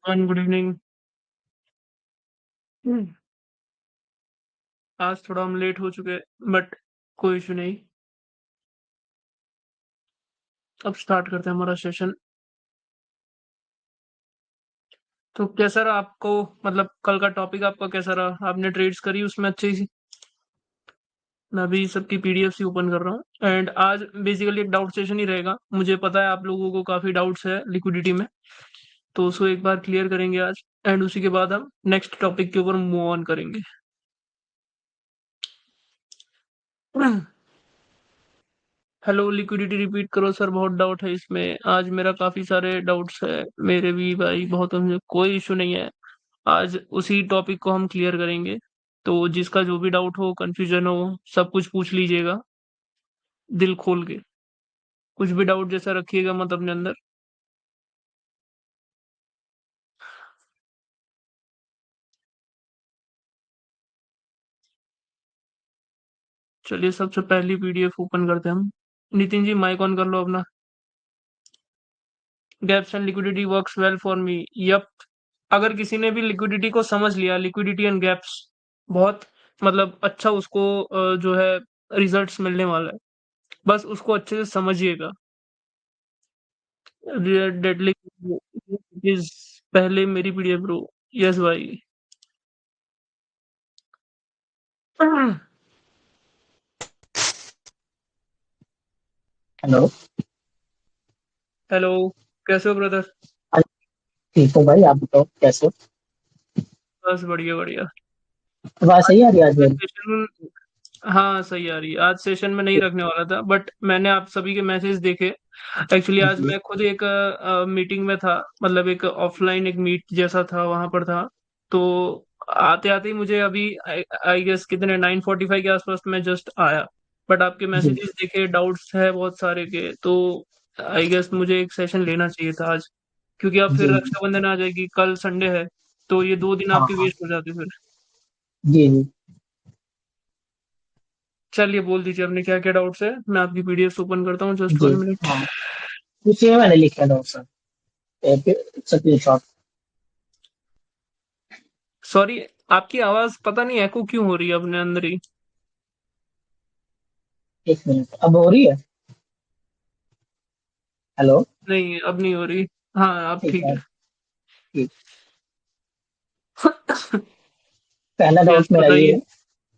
And good evening. आज थोड़ा हम लेट हो चुके बट कोई इशू नहीं। अब स्टार्ट करते हैं हमारा सेशन। तो कैसा रहा आपको, मतलब कल का टॉपिक आपका कैसा रहा? आपने ट्रेड्स करी उसमें अच्छी सी? मैं अभी सबकी पीडीएफ ही ओपन कर रहा हूँ एंड आज बेसिकली एक डाउट सेशन ही रहेगा। मुझे पता है आप लोगों को काफी डाउट्स है लिक्विडिटी में, तो उसको एक बार क्लियर करेंगे आज एंड उसी के बाद हम नेक्स्ट टॉपिक के ऊपर मूव ऑन करेंगे। हेलो, लिक्विडिटी रिपीट करो सर, बहुत डाउट है इसमें। आज मेरा काफी सारे डाउट्स है, मेरे भी भाई बहुत हैं, मुझे कोई इशू नहीं है। आज उसी टॉपिक को हम क्लियर करेंगे। तो जिसका जो भी डाउट हो, कंफ्यूजन हो, सब कुछ पूछ लीजिएगा दिल खोल के। कुछ भी डाउट जैसा रखिएगा मत अपने अंदर। चलिए सबसे पहली पीडीएफ ओपन करते हैं हम। नितिन जी माइक ऑन कर लो अपना। Gaps and liquidity works well for me. Yup. अगर किसी ने भी लिक्विडिटी को समझ लिया, लिक्विडिटी एंड गैप्स, बहुत मतलब अच्छा उसको जो है रिजल्ट्स मिलने वाला है। बस उसको अच्छे से समझिएगा। डेडली इज पहले मेरी पीडीएफ ब्रो। यस भाई। हेलो। हेलो, कैसे हो ब्रदर? हाँ, ठीक हो भाई, आप बताओ कैसे हो। बस बढ़िया बढ़िया। आवाज आज सही आ रही है आज मैं मेरी। सेशन, हाँ सही आ रही है। आज सेशन में नहीं रखने वाला था बट मैंने आप सभी के मैसेज देखे। एक्चुअली आज जी मैं खुद एक मीटिंग में था, मतलब एक ऑफलाइन एक मीट जैसा था, वहां पर था। तो आते आते ही मुझे अभी आई गेस कितने 9:45 के आसपास मैं जस्ट आया। बट आपके जी। मैसेजेस देखे, डाउट्स है बहुत सारे के, तो आई गेस मुझे एक सेशन लेना चाहिए था आज। क्योंकि अब फिर जी। रक्षाबंधन आ जाएगी, कल संडे है, तो ये 2 दिन हाँ आपके हाँ। वेस्ट हो जाते फिर। जी जी। चलिए बोल दीजिए अपने क्या क्या डाउट्स है, मैं आपकी पीडीएफ ओपन करता हूँ, जस्ट जी। 1 मिनट। हाँ, कुछ ये मैंने लिखा था सर, स्क्रीन शॉट। सॉरी, आपकी आवाज पता नहीं एको क्यों हो रही है अपने अंदर ही। 1 मिनट, अब हो रही है। हेलो। नहीं अब नहीं हो रही। हाँ अब ठीक ठीक है। है। ठीक। पहला डाउट यस मेरा ये बताइए।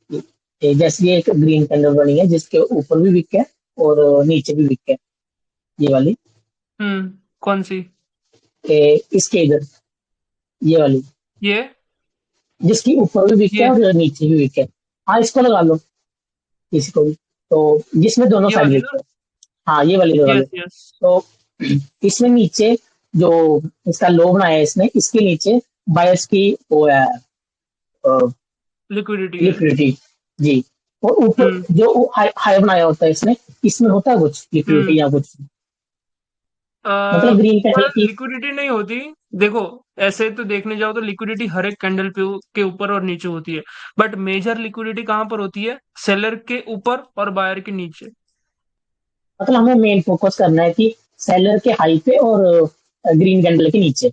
है कि जैसे ये एक ग्रीन कैंडल बनी है जिसके ऊपर भी विक है और नीचे भी विक है, ये वाली। कौन सी? इसके इधर, ये वाली, ये जिसकी ऊपर भी विक है ये और नीचे भी विक है। हाँ, इसको लगा लो, किसी को भी, तो जिसमें दोनों ये साइड वाली विक ना? है। हाँ, ये वाली लगा लो। Yes yes. तो इसमें नीचे जो इसका लो बनाया है इसने, इसके नीचे बायर्स की वो है, लिक्विडिटी है। लिक्विडिटी। जी। और ऊपर हम्म जो हाई हाई बनाया होता है इसने, इसमें होता है कुछ हम्म लिक्विडिटी या कुछ, मतलब ग्रीन कैंडल ऊपर की। लिक्विडिटी नहीं होती। देखो, ऐसे तो देखने जाओ तो लिक्विडिटी हर एक कैंडल पे के ऊपर और नीचे होती है। बट मेजर लिक्विडिटी कहाँ पर होती है? सेलर के ऊपर और बायर के नीचे। मतलब हमें मेन फोकस करना है कि सेलर के हाई पे और ग्रीन कैंडल के नीचे।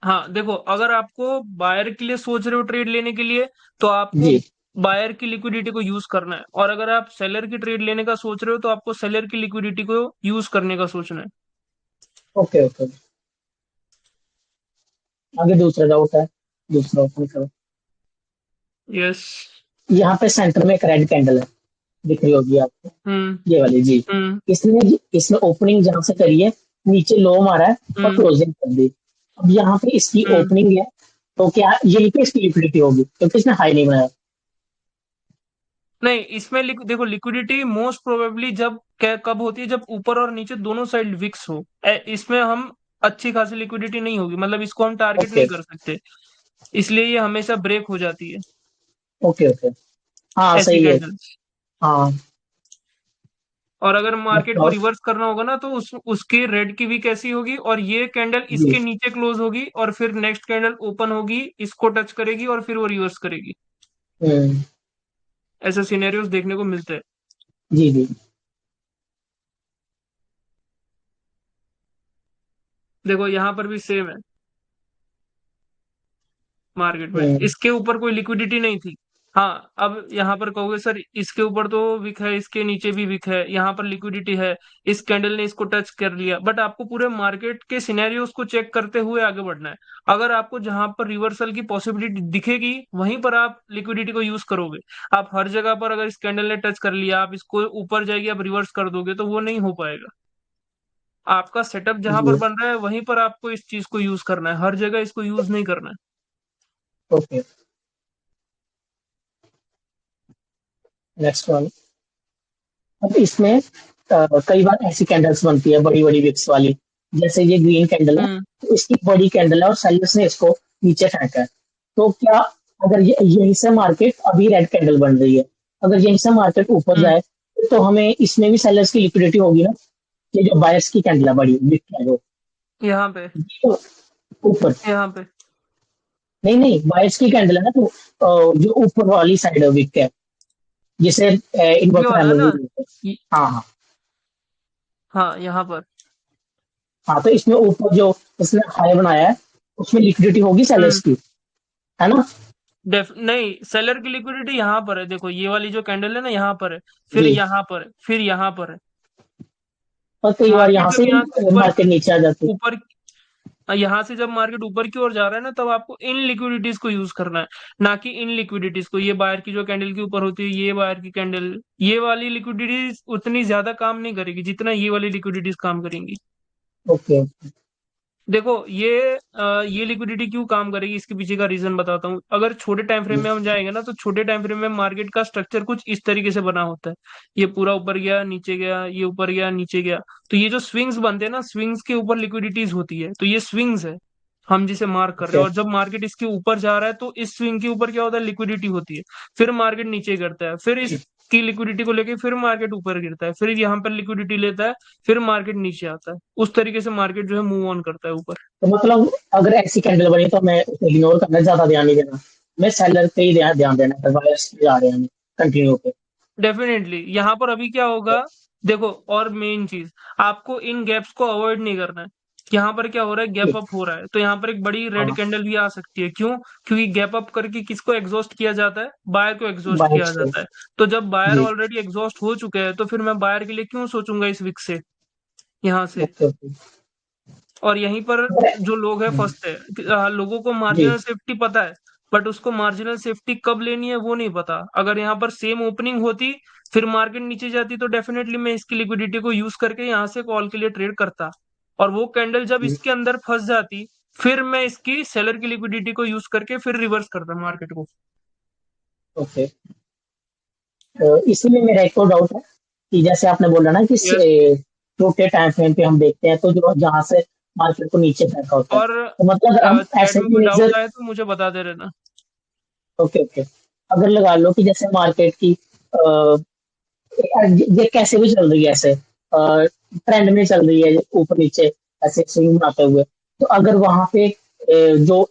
हाँ देखो, अगर आपको बायर के लिए सोच रहे हो ट्रेड लेने के लिए, तो आपको जी। बायर की लिक्विडिटी को यूज करना है, और अगर आप सेलर की ट्रेड लेने का सोच रहे हो तो आपको सेलर की लिक्विडिटी को यूज करने का सोचना है। Okay okay. आगे दूसरा डाउट है, दूसरा ओपन करो। यस। यहाँ पे सेंटर में एक रेड कैंडल है, दिख रही होगी आपको, हम्म ये वाली जी। हम्म इसने इसने ओपनिंग जहां से करी है, नीचे लो मारा है और हम्म क्लोजिंग कर दी। अब यहाँ पे इसकी हम्म ओपनिंग है, तो क्या यहीं पे इसकी लिक्विडिटी होगी क्योंकि इसने हाई नहीं बनाया। नहीं, इसमें देखो, लिक्विडिटी मोस्ट प्रोबेबली कब होती है? जब ऊपर और नीचे दोनों साइड विक्स हो। इसमें हम अच्छी खासी लिक्विडिटी नहीं होगी, मतलब इसको हम टारगेट ओके नहीं कर सकते। इसलिए ये हमेशा ब्रेक हो जाती है, ओके। ओके। हाँ ऐसी सही है। कैंडल्स। हाँ। और अगर मार्केट को मतलब। रिवर्स करना होगा ना, तो उसकी रेड की वीक ऐसी होगी और ये कैंडल जी। इसके नीचे क्लोज होगी, और फिर नेक्स्ट कैंडल ओपन होगी, इसको टच करेगी और फिर वो रिवर्स करेगी। हम्म। ऐसे सिनेरियोस देखने को मिलते हैं। जी जी। देखो यहाँ पर भी सेम है। मार्केट में, हम्म, इसके ऊपर कोई लिक्विडिटी नहीं थी। हाँ, अब यहाँ पर कहोगे सर इसके ऊपर तो विक है, इसके नीचे भी विक है, यहाँ पर लिक्विडिटी है, इस कैंडल ने इसको टच कर लिया, बट आपको पूरे मार्केट के सिनेरियोस को चेक करते हुए आगे बढ़ना है। अगर आपको जहां पर रिवर्सल की पॉसिबिलिटी दिखेगी वहीं पर आप लिक्विडिटी को यूज करोगे। आप हर जगह पर अगर इस कैंडल ने टच कर लिया, आप इसको ऊपर जाएगी आप रिवर्स कर दोगे तो वो नहीं हो पाएगा। आपका सेटअप जहां पर जी। बन रहा है वहीं पर आपको इस चीज को यूज करना है, हर जगह इसको यूज नहीं करना है। Okay, next one. अब इसमें कई बार ऐसी कैंडल्स बनती है बड़ी बड़ी विक्स वाली, जैसे ये ग्रीन कैंडल है, हम्म। तो इसकी बड़ी कैंडल है और सेलर्स ने इसको नीचे फेंका है। तो क्या, अगर ये यहीं से मार्केट, अभी रेड कैंडल बन रही है, अगर यहीं से मार्केट ऊपर हम्म। जाए तो हमें इसमें भी सेलर्स की लिक्विडिटी होगी ना? ये जो बायर्स की कैंडल है बड़ी विक है जो, यहाँ पे। तो ऊपर, यहाँ पे नहीं नहीं, बायर्स की कैंडल है ना, तो जो ऊपर वाली साइड है विक है, जिसे ये इन्वर्टर वाला हैमर भी ना। बोलते हैं। ये- हाँ हाँ। हाँ, यहाँ पर। हाँ, तो इसमें ऊपर जो इसने हाई बनाया है, उसमें लिक्विडिटी होगी हम्म। सेलर्स की, है ना? नहीं, सेलर की लिक्विडिटी यहाँ पर है, देखो ये वाली जो कैंडल है ना यहाँ पर है, फिर जी। यहाँ पर है, फिर यहाँ पर है। और कई बार मार्केट यहाँ जब से यहाँ से ऊपर मार्केट नीचे आ जाती है। ऊपर यहाँ से जब मार्केट ऊपर की ओर जा रहा है ना, तब आपको इन लिक्विडिटीज को यूज करना है, ना कि इन लिक्विडिटीज को। ये बायर की जो कैंडल के ऊपर होती है, ये बायर की कैंडल, ये वाली लिक्विडिटीज उतनी ज्यादा काम नहीं करेगी जितना ये वाली लिक्विडिटीज काम करेंगी। ओके। देखो ये लिक्विडिटी क्यों काम करेगी, इसके पीछे का रीजन बताता हूँ। अगर छोटे टाइम फ्रेम में हम जाएंगे ना, तो छोटे टाइम फ्रेम में मार्केट का स्ट्रक्चर कुछ इस तरीके से बना होता है। ये पूरा ऊपर गया, नीचे गया, ये ऊपर गया, नीचे गया। तो ये जो स्विंग्स बनते हैं ना, स्विंग्स के ऊपर लिक्विडिटीज होती है, तो ये स्विंग्स है, हम जिसे मार्क कर रहे ओके। हैं। और जब मार्केट इसके ऊपर जा रहा है तो इस स्विंग के ऊपर क्या होता है, लिक्विडिटी होती है। फिर मार्केट नीचे गिरता है, फिर इसकी लिक्विडिटी को लेके फिर मार्केट ऊपर गिरता है, फिर यहाँ पर लिक्विडिटी लेता है, फिर मार्केट नीचे आता है। उस तरीके से मार्केट जो है मूव ऑन करता है ऊपर। तो मतलब अगर ऐसी कैंडल बनी तो मैं उसे इग्नोर करना, ज्यादा ध्यान नहीं देना, मैं सेलर पे ही ध्यान देना है, बायर्स पे जा रहे हैं कंटिन्यू पे। डेफिनेटली यहाँ पर अभी क्या होगा, देखो, और मेन चीज, आपको इन गैप्स को अवॉइड नहीं करना है। यहाँ पर क्या हो रहा है, गैप ठीक। अप हो रहा है, तो यहाँ पर एक बड़ी रेड हाँ, कैंडल भी आ सकती है। क्यों? क्योंकि गैप अप करके किसको एग्जॉस्ट किया जाता है, बायर को एग्जॉस्ट किया बायर्स पे। जाता है। तो जब बायर जी। ऑलरेडी एग्जॉस्ट हो चुके हैं, तो फिर मैं बायर के लिए क्यों सोचूंगा इस विक से, यहाँ से। Okay okay. और यहीं पर जो लोग हैं हम्म, फंसते हैं लोगों को जी। मार्जिनल सेफ्टी पता है, बट उसको मार्जिनल सेफ्टी कब लेनी है वो नहीं पता। अगर यहाँ पर सेम ओपनिंग होती, फिर मार्केट नीचे जाती, तो डेफिनेटली मैं इसकी लिक्विडिटी को यूज करके यहाँ से कॉल के लिए ट्रेड करता। और वो कैंडल जब जी। इसके अंदर फंस जाती, फिर मैं इसकी सेलर की लिक्विडिटी को यूज करके फिर रिवर्स करता मार्केट को। ओके। इसी में मेरा एक और डाउट है कि जैसे आपने बोला ना कि यस। छोटे टाइम फ्रेम पे हम देखते हैं, तो जो जहां से मार्केट को नीचे फेंका होता है, और तो मतलब हम चैट ऐसे में भी कोई मेजर। डाउट आए तो मुझे बता दे रहना। Okay okay. अगर लगा लो कि जैसे मार्केट की ये कैसे भी चल रही है, ऐसे ट्रेंड में चल रही है ऊपर नीचे, ऐसे स्विंग बनाते हुए, तो अगर वहां पे जो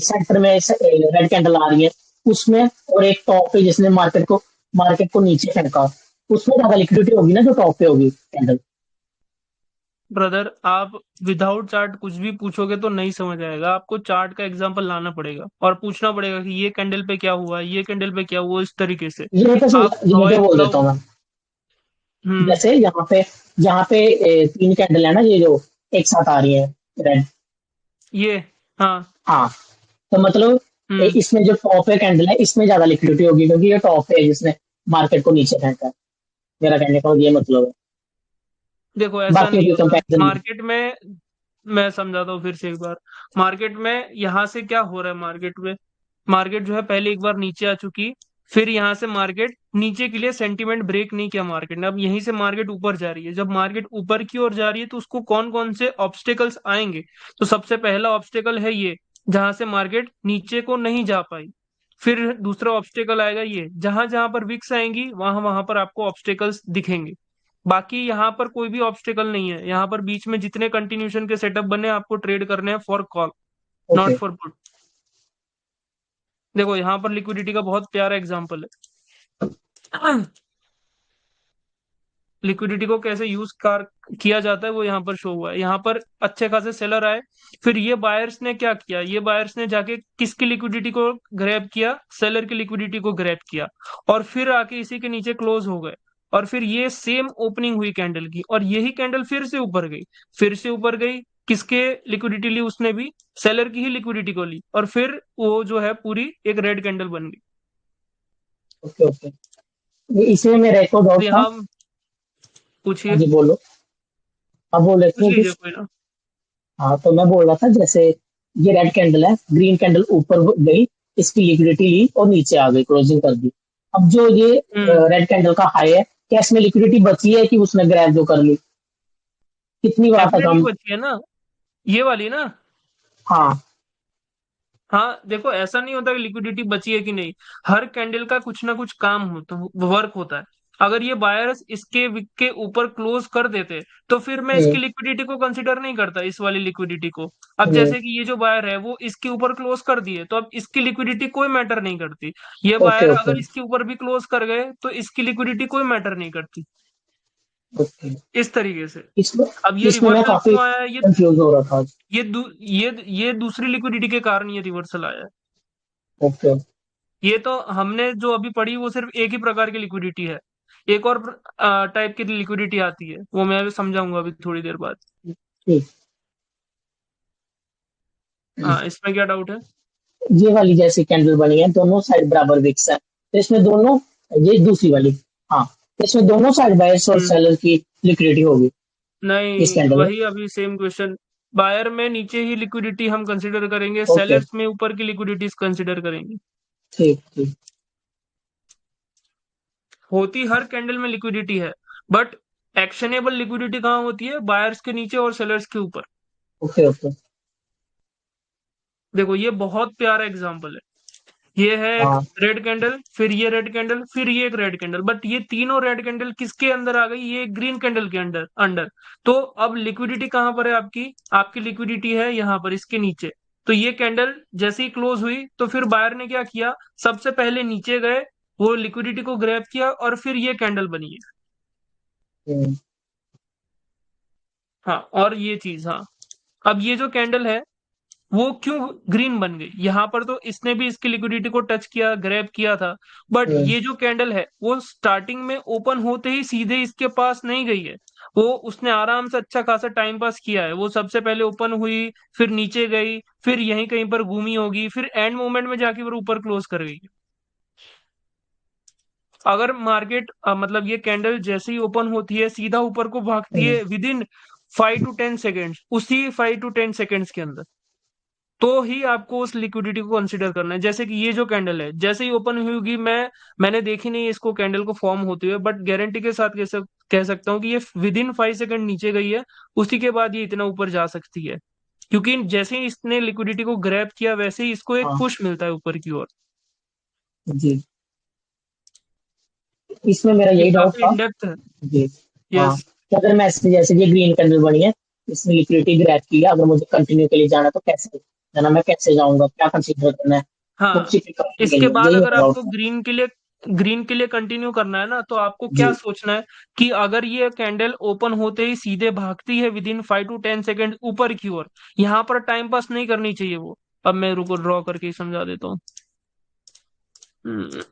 सेंटर में रेड कैंडल आ रही है उसमें, और एक टॉप पे जिसने मार्केट को नीचे फेंका, उसमें ज्यादा लिक्विडिटी होगी ना जो टॉप पे होगी कैंडल? ब्रदर, आप विदाउट चार्ट कुछ भी पूछोगे तो नहीं समझ आएगा। आपको चार्ट का एग्जांपल लाना पड़ेगा और पूछना पड़ेगा कि ये कैंडल पे क्या हुआ, ये कैंडल पे क्या हुआ, इस तरीके से। आप यहीं पे हवाई बोल देता पुलाव। हूँ मैं। हम्म। जैसे यहाँ पे तीन कैंडल है ना, ये जो एक साथ आ रही है, रेड। ये। हाँ। हाँ, तो मतलब हम्म। इसमें जो टॉप पे कैंडल है इसमें ज्यादा लिक्विडिटी होगी, क्योंकि ये टॉप पे है जिसने मार्केट को नीचे फेंका है। मेरा कहने का ये मतलब है, देखो ऐसा बाकी नहीं कोई होता कंपैरिजन नहीं। मार्केट में। मैं समझाता हूँ फिर से एक बार। मार्केट में यहाँ से क्या हो रहा है, मार्केट में मार्केट जो है पहले एक बार नीचे आ चुकी, फिर यहाँ से मार्केट नीचे के लिए सेंटीमेंट ब्रेक नहीं किया मार्केट ने, अब यहीं से मार्केट ऊपर जा रही है। जब मार्केट ऊपर की ओर जा रही है तो उसको कौन कौन से ऑब्स्टेकल्स आएंगे। तो सबसे पहला ऑब्स्टेकल है ये, जहां से मार्केट नीचे को नहीं जा पाई। फिर दूसरा ऑब्स्टेकल आएगा ये, जहां जहां पर विक्स आएंगी वहां वहां पर आपको ऑब्स्टेकल्स दिखेंगे। बाकी यहाँ पर कोई भी ऑब्स्टेकल नहीं है, यहाँ पर बीच में जितने कंटिन्यूशन के सेटअप बने आपको ट्रेड करने हैं for call, not okay. For put. देखो यहाँ पर लिक्विडिटी का बहुत प्यारा एग्जांपल है। लिक्विडिटी को कैसे यूज कर किया जाता है वो यहाँ पर शो हुआ है। यहाँ पर अच्छे खासे सेलर आए, फिर ये बायर्स ने क्या किया, ये बायर्स ने जाके किसकी लिक्विडिटी को ग्रैब किया, सेलर की लिक्विडिटी को ग्रैब किया, और फिर आके इसी के नीचे क्लोज हो गए। और फिर ये सेम ओपनिंग हुई कैंडल की, और यही कैंडल फिर से ऊपर गई, फिर से ऊपर गई। किसके लिक्विडिटी ली उसने भी, सेलर की ही लिक्विडिटी को ली, और फिर वो जो है पूरी एक रेड कैंडल बन गई। Okay okay. इसमें मेरा एक और तो डाउट था। यहाँ हाँ पूछिए, जी बोलो। आप बोल रहे पूछ थे लीजिए कुछ। कोई ना। हाँ तो मैं बोल रहा था जैसे ये रेड कैंडल है, ग्रीन कैंडल ऊपर गई, इसकी लिक्विडिटी ली और नीचे आ गई, क्लोजिंग कर दी। अब जो ये हम्म। रेड कैंडल का हाई है, क्या इसमें लिक्विडिटी बची है कि उसने ग्रैब जो कर ली? कितनी बार तक डेफिनेटली हम। बची है ना, ये वाली ना। हाँ। हाँ देखो, ऐसा नहीं होता कि लिक्विडिटी बची है कि नहीं, हर कैंडल का कुछ ना कुछ काम होता, वर्क होता है। अगर ये बायर्स इसके विक के ऊपर क्लोज कर देते तो फिर मैं हम्म, इसकी लिक्विडिटी को कंसिडर नहीं करता, इस वाली लिक्विडिटी को। अब हम्म, जैसे कि ये जो बायर है वो इसके ऊपर क्लोज कर दिए, तो अब इसकी लिक्विडिटी कोई मैटर नहीं करती। ये ओके बायर ओके अगर इसके ऊपर भी क्लोज कर गए तो इसकी लिक्विडिटी कोई मैटर नहीं करती, ओके। इस तरीके से। इसमें अब ये इसमें मैं रिवर्सल काफी क्यों आया है, कंफ्यूज हो रहा था। ये दूसरी लिक्विडिटी के कारण ये रिवर्सल आया है। ओके ये तो हमने जो अभी पढ़ी वो सिर्फ एक ही प्रकार की लिक्विडिटी है, एक और टाइप की लिक्विडिटी आती है, वो मैं अभी समझाऊंगा अभी थोड़ी देर बाद। ठीक। हाँ, इसमें क्या डाउट है? ये वाली जैसे कैंडल बनी है, दोनों साइड बराबर विक्स है, तो इसमें दोनों, ये दूसरी वाली, हाँ, तो इसमें दोनों साइड बायर्स और हम्म। सेलर की लिक्विडिटी होगी इस नहीं, कैंडल में। वही अभी सेम क्वेश्चन। बायर में नीचे ही लिक्विडिटी हम कंसिडर करेंगे, ओके। सेलर्स में ऊपर की लिक्विडिटीज कंसिडर करेंगे। ठीक ठीक। होती हर कैंडल में लिक्विडिटी है, बट एक्शनेबल लिक्विडिटी कहाँ होती है, बायर्स के नीचे और सेलर्स के ऊपर। Okay okay. देखो ये बहुत प्यारा एग्जांपल है, ये है एक हाँ रेड कैंडल, फिर ये रेड कैंडल, फिर ये एक रेड कैंडल, बट ये तीनों रेड कैंडल किसके अंदर आ गई, ये ग्रीन कैंडल के अंदर अंडर। तो अब लिक्विडिटी कहां पर है आपकी, आपकी लिक्विडिटी है यहाँ पर इसके नीचे। तो ये कैंडल जैसे ही क्लोज हुई तो फिर बायर ने क्या किया, सबसे पहले नीचे गए, वो लिक्विडिटी को ग्रैब किया, और फिर ये कैंडल बनी है। हम्म, हाँ, और ये चीज, हाँ। अब ये जो कैंडल है वो क्यों ग्रीन बन गई, यहां पर तो इसने भी इसकी लिक्विडिटी को टच किया, ग्रैब किया था, बट हम्म, ये जो कैंडल है वो स्टार्टिंग में ओपन होते ही सीधे इसके पास नहीं गई है। वो उसने आराम से अच्छा खासा टाइम पास किया है, वो सबसे पहले ओपन हुई, फिर नीचे गई, फिर यहीं कहीं पर घूमी होगी, फिर एंड मोमेंट में जाके वो ऊपर क्लोज कर गई। अगर मार्केट मतलब ये कैंडल जैसे ही ओपन होती है सीधा ऊपर को भागती हम्म, है विद इन 5 to 10 सेकेंड्स, उसी 5 to 10 सेकेंड्स के अंदर, तो ही आपको उस लिक्विडिटी को कंसिडर करना है। जैसे कि ये जो कैंडल है जैसे ही ओपन हुई होगी, मैंने देखी नहीं इसको कैंडल को फॉर्म होते हुए, बट गारंटी के साथ कह सकता हूँ कि ये विद इन 5 सेकंड नीचे गई है, उसी के बाद ये इतना ऊपर जा सकती है। क्योंकि जैसे ही इसने लिक्विडिटी को ग्रैब किया वैसे ही इसको एक हाँ पुश मिलता है ऊपर की ओर। जी। इसमें मेरा ये यही डाउट काफी था। इन डेप्थ है। जी। हाँ, यस। तो अगर मैं इसमें जैसे ये ग्रीन कैंडल बनी है, इसमें लिक्विडिटी ग्रैब की है, अगर मुझे कंटिन्यू के लिए जाना तो कैसे जाना, मैं कैसे जाऊंगा, क्या कंसीडर करना है, कौन हाँ, सी पिक करने के इसके लिए, बाद यही अगर मेरा डाउट आपको था। ग्रीन के लिए कंटिन्यू करना है ना, तो आपको क्या जी। सोचना है कि अगर ये कैंडल ओपन होते ही सीधे भागती है विद इन 5 to 10 सेकेंड ऊपर की ओर, यहाँ पर टाइम पास नहीं करनी चाहिए वो। अब मैं रुको ड्रॉ करके ही समझा देता हूँ। हम्म,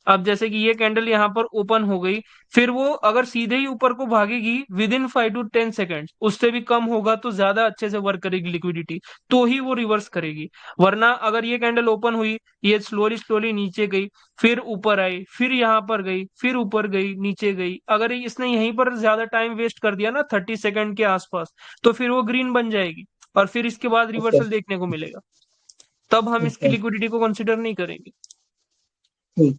अब जैसे कि ये कैंडल यहाँ पर ओपन हो गई, फिर वो अगर सीधे ही ऊपर को भागेगी विद इन 5 to 10 सेकेंड, उससे भी कम होगा तो ज्यादा अच्छे से वर्क करेगी लिक्विडिटी, तो ही वो रिवर्स करेगी। वरना अगर ये कैंडल ओपन हुई, ये स्लोली स्लोली नीचे गई, फिर ऊपर आई, फिर यहाँ पर गई, फिर ऊपर गई, नीचे गई, अगर इसने यहीं पर ज्यादा टाइम वेस्ट कर दिया ना 30 सेकेंड के आसपास, तो फिर वो ग्रीन बन जाएगी, और फिर इसके बाद ओके रिवर्सल देखने को मिलेगा। तब हम इसकी ओके। लिक्विडिटी को कंसिडर नहीं करेंगे। ठीक।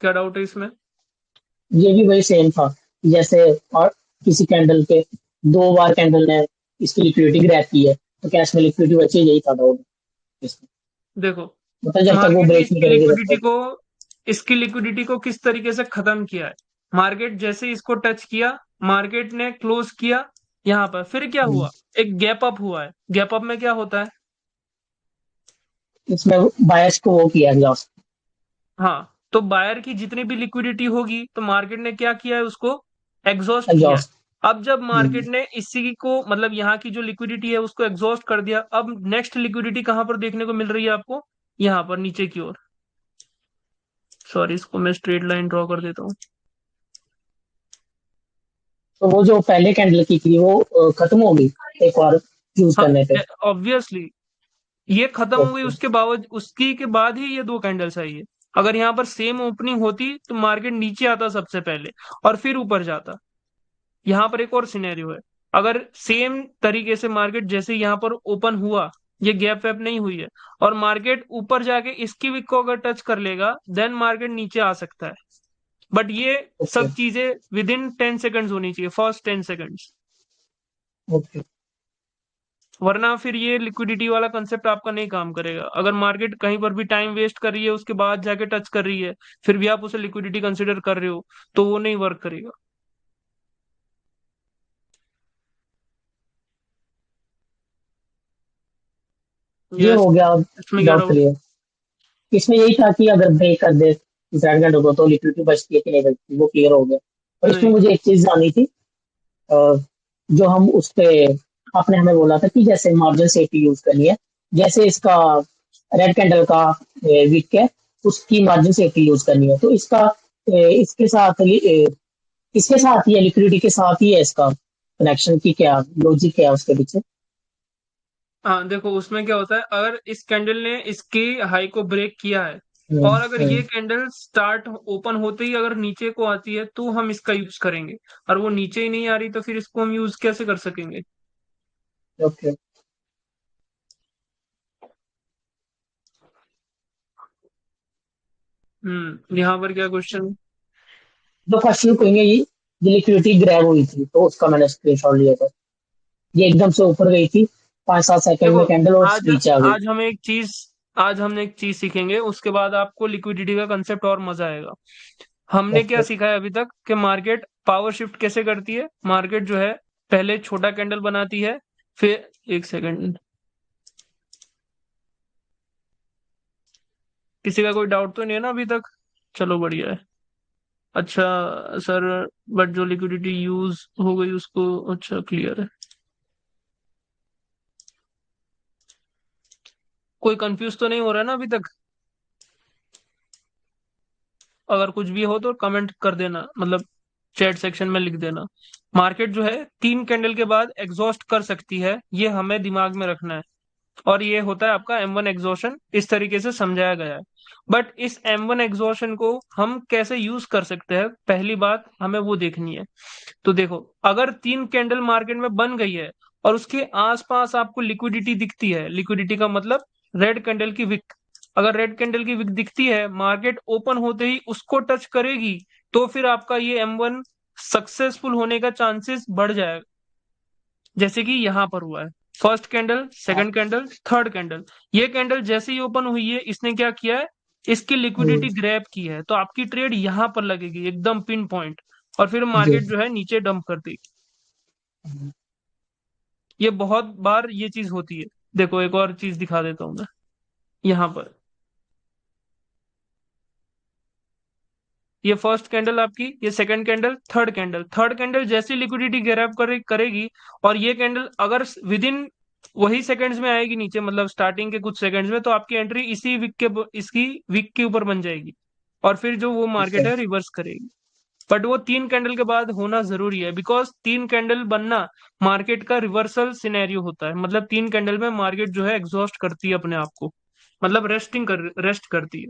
क्या डाउट है इसमें? ये भी वही सेम था, जैसे और किसी कैंडल के दो बार कैंडल ने इसकी लिक्विडिटी ग्रैब की है, तो क्या इसमें लिक्विडिटी बची है, यही था डाउट इसमें। देखो, मतलब जब तक वो मार्केट ने ब्रेक नहीं करेगी तब तक। इसकी लिक्विडिटी को किस तरीके से खत्म किया है। मार्केट जैसे ही इसको टच किया, मार्केट ने क्लोज किया यहाँ पर, फिर क्या हम्म, हुआ, एक गैप अप हुआ है। गैप अप में क्या होता है, इसमें बायर्स को वो किया एग्जॉस्ट। हाँ, तो बायर की जितनी भी लिक्विडिटी होगी तो मार्केट ने क्या किया है, उसको एग्जॉस्ट किया है। एग्जॉस्ट। अब जब मार्केट ने इसी को मतलब यहाँ की जो लिक्विडिटी है उसको एग्जॉस्ट कर दिया, अब नेक्स्ट लिक्विडिटी कहाँ पर देखने को मिल रही है आपको, यहाँ पर नीचे की ओर। सॉरी, इसको मैं स्ट्रेट लाइन ड्रॉ कर देता हूँ। तो वो जो पहले कैंडल की थी वो खत्म हो गई एक बार यूज हाँ, करने पे। ऑब्वियसली ये खत्म हो गई, ओके। उसके बावजूद उसकी के बाद ही ये दो कैंडल्स आई है। अगर यहाँ पर सेम ओपनिंग होती तो मार्केट नीचे आता सबसे पहले और फिर ऊपर जाता। यहाँ पर एक और सिनेरियो है, अगर सेम तरीके से मार्केट जैसे यहाँ पर ओपन हुआ, ये गैप वैप नहीं हुई है, और मार्केट ऊपर जाके इसकी विक को अगर टच कर लेगा, देन मार्केट नीचे आ सकता है। बट ये ओके। सब चीजें विद इन 10 सेकेंड्स होनी चाहिए, फर्स्ट 10 सेकेंड्स। ओके। वरना फिर ये लिक्विडिटी वाला कंसेप्ट आपका नहीं काम करेगा। अगर मार्केट कहीं पर भी टाइम वेस्ट कर रही है, उसके बाद जाके टच कर रही है, फिर भी आप उसे लिक्विडिटी कंसिडर कर रहे हो, तो वो नहीं वर्क करेगा। ये यस। हो गया इसमें क्या डाउट डाउट? क्लियर। इसमें यही था कि अगर ब्रेक कर दे इस रेड कैंडल को तो लिक्विडिटी बचती है कि नहीं बचती, वो क्लियर हो गया। और इसमें नहीं। मुझे एक चीज जाननी थी, अ, जो हम उस पे आपने हमें बोला था कि जैसे मार्जिन सेफ्टी यूज करनी है, जैसे इसका रेड कैंडल का वीक है, उसकी मार्जिन सेफ्टी यूज करनी है, तो इसका इसके साथ इसके साथ ही है, लिक्विडिटी के साथ ही है इसका कनेक्शन की क्या लॉजिक है उसके पीछे? हाँ, देखो उसमें क्या होता है, अगर इस कैंडल ने इसके हाई को ब्रेक किया है, हम्म। और अगर ये हम्म। कैंडल स्टार्ट ओपन होते ही अगर नीचे को आती है तो हम इसका यूज करेंगे। और वो नीचे ही नहीं आ रही तो फिर इसको हम यूज कैसे कर सकेंगे? ओके। यहाँ पर क्या क्वेश्चन? तो फर्स्ट यू कहेंगे ये लिक्विडिटी ग्रैब हुई थी तो उसका मैंने स्क्रीनशॉट लिया था। ये एकदम से ऊपर गई थी 5-7 सेकंड देखो, में कैंडल और आज नीचे आ गई। आज हम एक चीज आज हम एक चीज सीखेंगे, उसके बाद आपको लिक्विडिटी का कंसेप्ट और मजा आएगा। हमने क्या ओके। सीखा है अभी तक कि मार्केट पावर शिफ्ट कैसे करती है। मार्केट जो है पहले छोटा कैंडल बनाती है, फिर एक सेकंड, किसी का कोई डाउट तो नहीं है ना अभी तक? चलो बढ़िया है। अच्छा सर, बट जो लिक्विडिटी यूज हो गई उसको, अच्छा क्लियर है। कोई कंफ्यूज तो नहीं हो रहा है ना अभी तक? अगर कुछ भी हो तो कमेंट कर देना, मतलब चैट सेक्शन में लिख देना। मार्केट जो है 3 कैंडल के बाद एग्जॉस्ट कर सकती है, ये हमें दिमाग में रखना है। और ये होता है आपका M1 एग्जॉशन, इस तरीके से समझाया गया है। बट इस M1 एग्जॉशन को हम कैसे यूज कर सकते हैं, पहली बात हमें वो देखनी है। तो देखो, अगर 3 कैंडल मार्केट में बन गई है और उसके आसपास आपको लिक्विडिटी दिखती है, लिक्विडिटी का मतलब रेड कैंडल की विक, अगर रेड कैंडल की विक दिखती है, मार्केट ओपन होते ही उसको टच करेगी, तो फिर आपका ये M1 सक्सेसफुल होने का चांसेस बढ़ जाएगा। जैसे कि यहां पर हुआ है, फर्स्ट कैंडल, हाँ। Second candle, third candle. ये कैंडल जैसे ही ओपन हुई है, इसने क्या किया है, इसकी हम्म। लिक्विडिटी ग्रैब की है, तो आपकी ट्रेड यहां पर लगेगी एकदम पिन पॉइंट, और फिर जी। मार्केट जो है नीचे डंप कर देगी। ये बहुत बार ये चीज होती है। देखो एक और चीज दिखा देता हूं मैं यहाँ पर। ये फर्स्ट कैंडल आपकी, ये सेकंड कैंडल, थर्ड कैंडल जैसी लिक्विडिटी ग्रैब करेगी, और ये कैंडल अगर विद इन वही सेकंड्स में आएगी नीचे, मतलब स्टार्टिंग के कुछ सेकंड्स में, तो आपकी एंट्री इसी वीक के इसकी वीक के ऊपर बन जाएगी, और फिर जो वो ठीक मार्केट है। है रिवर्स करेगी। बट वो 3 कैंडल के बाद होना जरूरी है, बिकॉज 3 कैंडल बनना मार्केट का रिवर्सल सिनेरियो होता है। मतलब 3 कैंडल में मार्केट जो है एग्जॉस्ट करती है अपने आप को, मतलब रेस्ट करती है।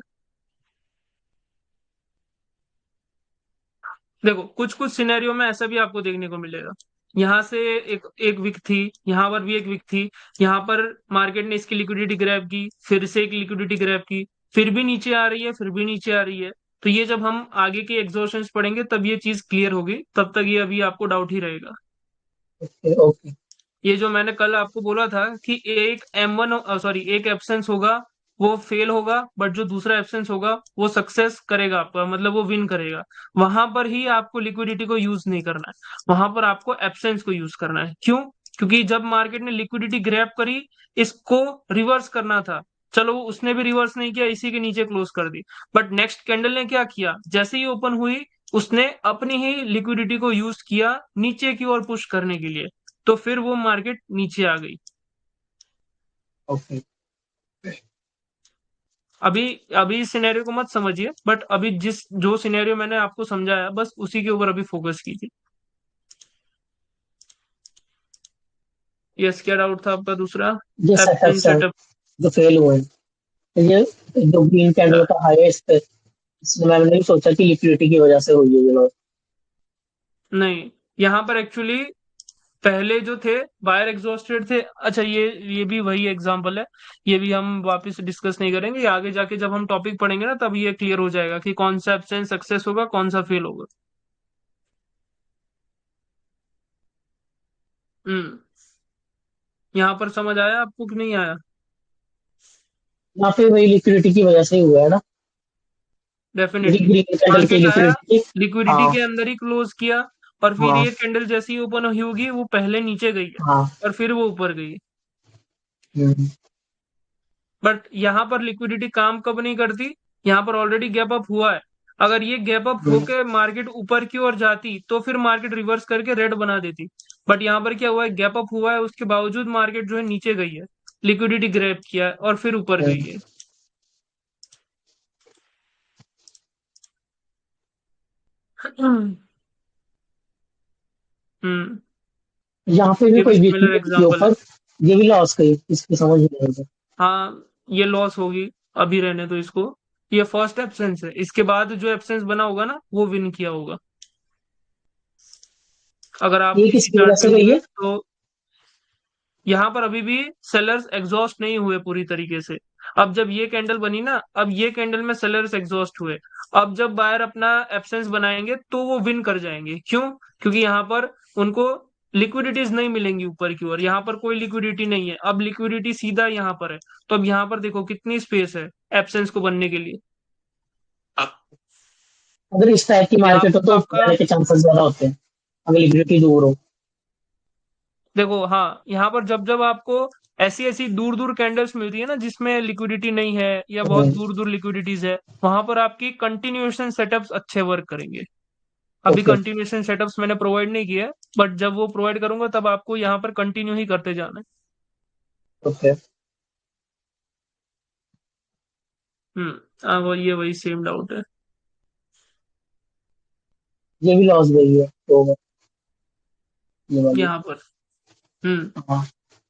देखो कुछ कुछ सिनेरियो में ऐसा भी आपको देखने को मिलेगा, यहाँ से एक एक विक थी, यहाँ पर भी एक विक थी, यहाँ पर मार्केट ने इसकी लिक्विडिटी ग्रैब की, फिर से एक लिक्विडिटी ग्रैब की, फिर भी नीचे आ रही है, फिर भी नीचे आ रही है। तो ये जब हम आगे के एग्जॉर्शंस पढ़ेंगे तब ये चीज क्लियर होगी, तब तक ये अभी आपको डाउट ही रहेगा। ओके। ओके। ये जो मैंने कल आपको बोला था कि एक M1, सॉरी एक एब्सेंस होगा, वो फेल होगा, बट जो दूसरा एब्सेंस होगा वो सक्सेस करेगा आपका, मतलब वो विन करेगा। वहां पर ही आपको लिक्विडिटी को यूज नहीं करना है, वहां पर आपको एब्सेंस को यूज करना है। क्यों? क्योंकि जब मार्केट ने लिक्विडिटी ग्रैब करी, इसको रिवर्स करना था, चलो उसने भी रिवर्स नहीं किया, इसी के नीचे क्लोज कर दी। बट नेक्स्ट कैंडल ने क्या किया, जैसे ही ओपन हुई उसने अपनी ही लिक्विडिटी को यूज किया नीचे की ओर पुश करने के लिए, तो फिर वो मार्केट नीचे आ गई। ओके। अभी अभी इस सिनेरियो को मत समझिए, बट अभी जिस जो सिनेरियो मैंने आपको समझाया बस उसी के ऊपर अभी फोकस कीजिए। यस, क्या डाउट था आपका दूसरा? ये एप्सन सेटअप्स हैं सेटअप। जो फेल हुए हैं, तो ये जो ग्रीन कैंडल का हाईएस्ट, इसमें मैंने नहीं सोचा कि लिक्विडिटी की वजह से हुई है ये loss। नहीं, यहाँ पर एक्चुअली पहले जो थे बायर एग्जॉस्टेड थे। अच्छा, ये भी वही एग्जांपल है, ये भी हम वापस डिस्कस नहीं करेंगे, ये आगे जाके जब हम टॉपिक पढ़ेंगे ना तब ये क्लियर हो जाएगा कि कौन सा एब्सेंस सक्सेस होगा कौन सा फेल होगा। हम्म। यहाँ पर समझ आया आपको कि नहीं आया? यहाँ पे वही लिक्विडिटी की वजह से ही हुआ है ना, यही डेफिनेटली। ग्रीन कैंडल की मार्केट आया, लिक्विडिटी। लिक्विडिटी हाँ। के अंदर ही क्लोज किया, और फिर हाँ। ये कैंडल जैसी ओपन हुई होगी वो पहले नीचे गई है हाँ। और फिर वो ऊपर गई है। हम्म। बट यहाँ पर लिक्विडिटी काम कब नहीं करती, यहाँ पर ऑलरेडी गैप अप हुआ है। अगर ये गैप अप हम्म। होके मार्केट ऊपर की ओर जाती तो फिर मार्केट रिवर्स करके रेड बना देती। बट यहाँ पर क्या हुआ है, गैप अप हुआ है, उसके बावजूद मार्केट जो है नीचे गई है, लिक्विडिटी ग्रैब किया है और फिर ऊपर गई है। हम्म। यहाँ पे भी ये भी कोई सिमिलर वीकनेस के एग्जांपल है। ऊपर ये भी लॉस गई, इसकी समझ नहीं आई। हाँ, ये लॉस होगी, अभी रहने दो इसको। ये फर्स्ट एब्सेंस है, इसके बाद जो एब्सेंस बना होगा ना वो विन किया होगा। अगर आप ये इसी किसकी वजह चार्ट से पे गई देखें है? तो यहाँ पर अभी भी सेलर्स एग्जॉस्ट नहीं हुए पूरी तरीके से। अब जब ये कैंडल बनी ना, अब ये कैंडल में सेलर्स एग्जॉस्ट हुए। अब जब बायर अपना एब्सेंस बनाएंगे तो वो विन कर जाएंगे। क्यों? क्योंकि यहाँ पर उनको लिक्विडिटीज नहीं मिलेंगी ऊपर की ओर, यहाँ पर कोई लिक्विडिटी नहीं है, अब लिक्विडिटी सीधा यहाँ पर है। तो अब यहाँ पर देखो कितनी स्पेस है एब्सेंस को बनने के लिए। अगर इस टाइप की तो यहाँ मार्केट हो पर तो आपका, रहने के चांसेस ज्यादा होते हैं, अगर लिक्विडिटी दूर हो। देखो हाँ, यहाँ पर जब जब आपको ऐसी ऐसी दूर दूर कैंडल्स मिलती है ना जिसमें लिक्विडिटी नहीं है या बहुत हम्म। दूर दूर लिक्विडिटीज है, वहां पर आपकी कंटिन्यूएशन सेटअप्स अच्छे वर्क करेंगे। अभी ओके। कंटिन्यूएशन सेटअप्स मैंने प्रोवाइड नहीं किया है, बट जब वो प्रोवाइड करूंगा तब आपको यहाँ पर कंटिन्यू ही करते जाना है। ओके। हाँ, वही सेम डाउट है। ये भी लॉस गई है तो ये वाली। यहाँ पर हम्म हाँ,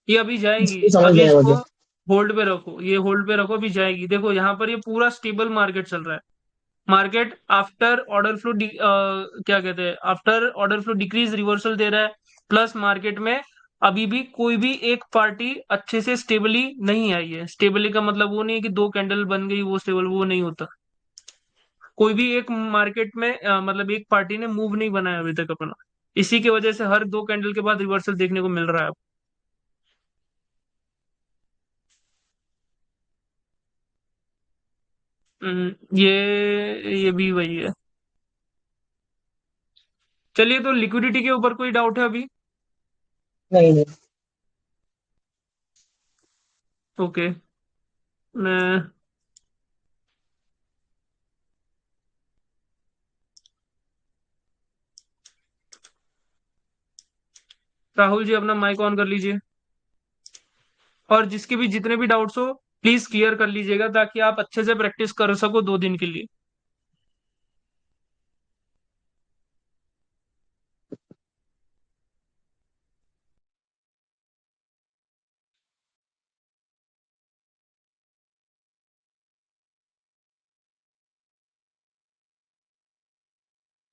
ये अभी जाएगी। इसकी समझ अभी नहीं है इसको मुझे। होल्ड पे रखो, ये होल्ड पे रखो, अभी जाएगी। देखो यहाँ पर ये पूरा स्टेबल मार्केट चल रहा है। मार्केट आफ्टर ऑर्डर फ्लो क्या कहते हैं, after order flow decrease reversal दे रहा है। प्लस मार्केट में अभी भी कोई भी एक पार्टी अच्छे से स्टेबली नहीं आई है। स्टेबली का मतलब वो नहीं है कि दो कैंडल बन गई वो स्टेबल, वो नहीं होता। कोई भी एक मार्केट में मतलब एक पार्टी ने मूव नहीं बनाया अभी तक अपना। इसी की वजह से हर दो कैंडल के बाद रिवर्सल देखने को मिल रहा है। ये भी वही है। चलिए, तो लिक्विडिटी के ऊपर कोई डाउट है अभी? नहीं नहीं। ओके। मैं राहुल जी अपना माइक ऑन कर लीजिए, और जिसके भी जितने भी डाउट्स हो प्लीज क्लियर कर लीजिएगा ताकि आप अच्छे से प्रैक्टिस कर सको 2 दिन के लिए।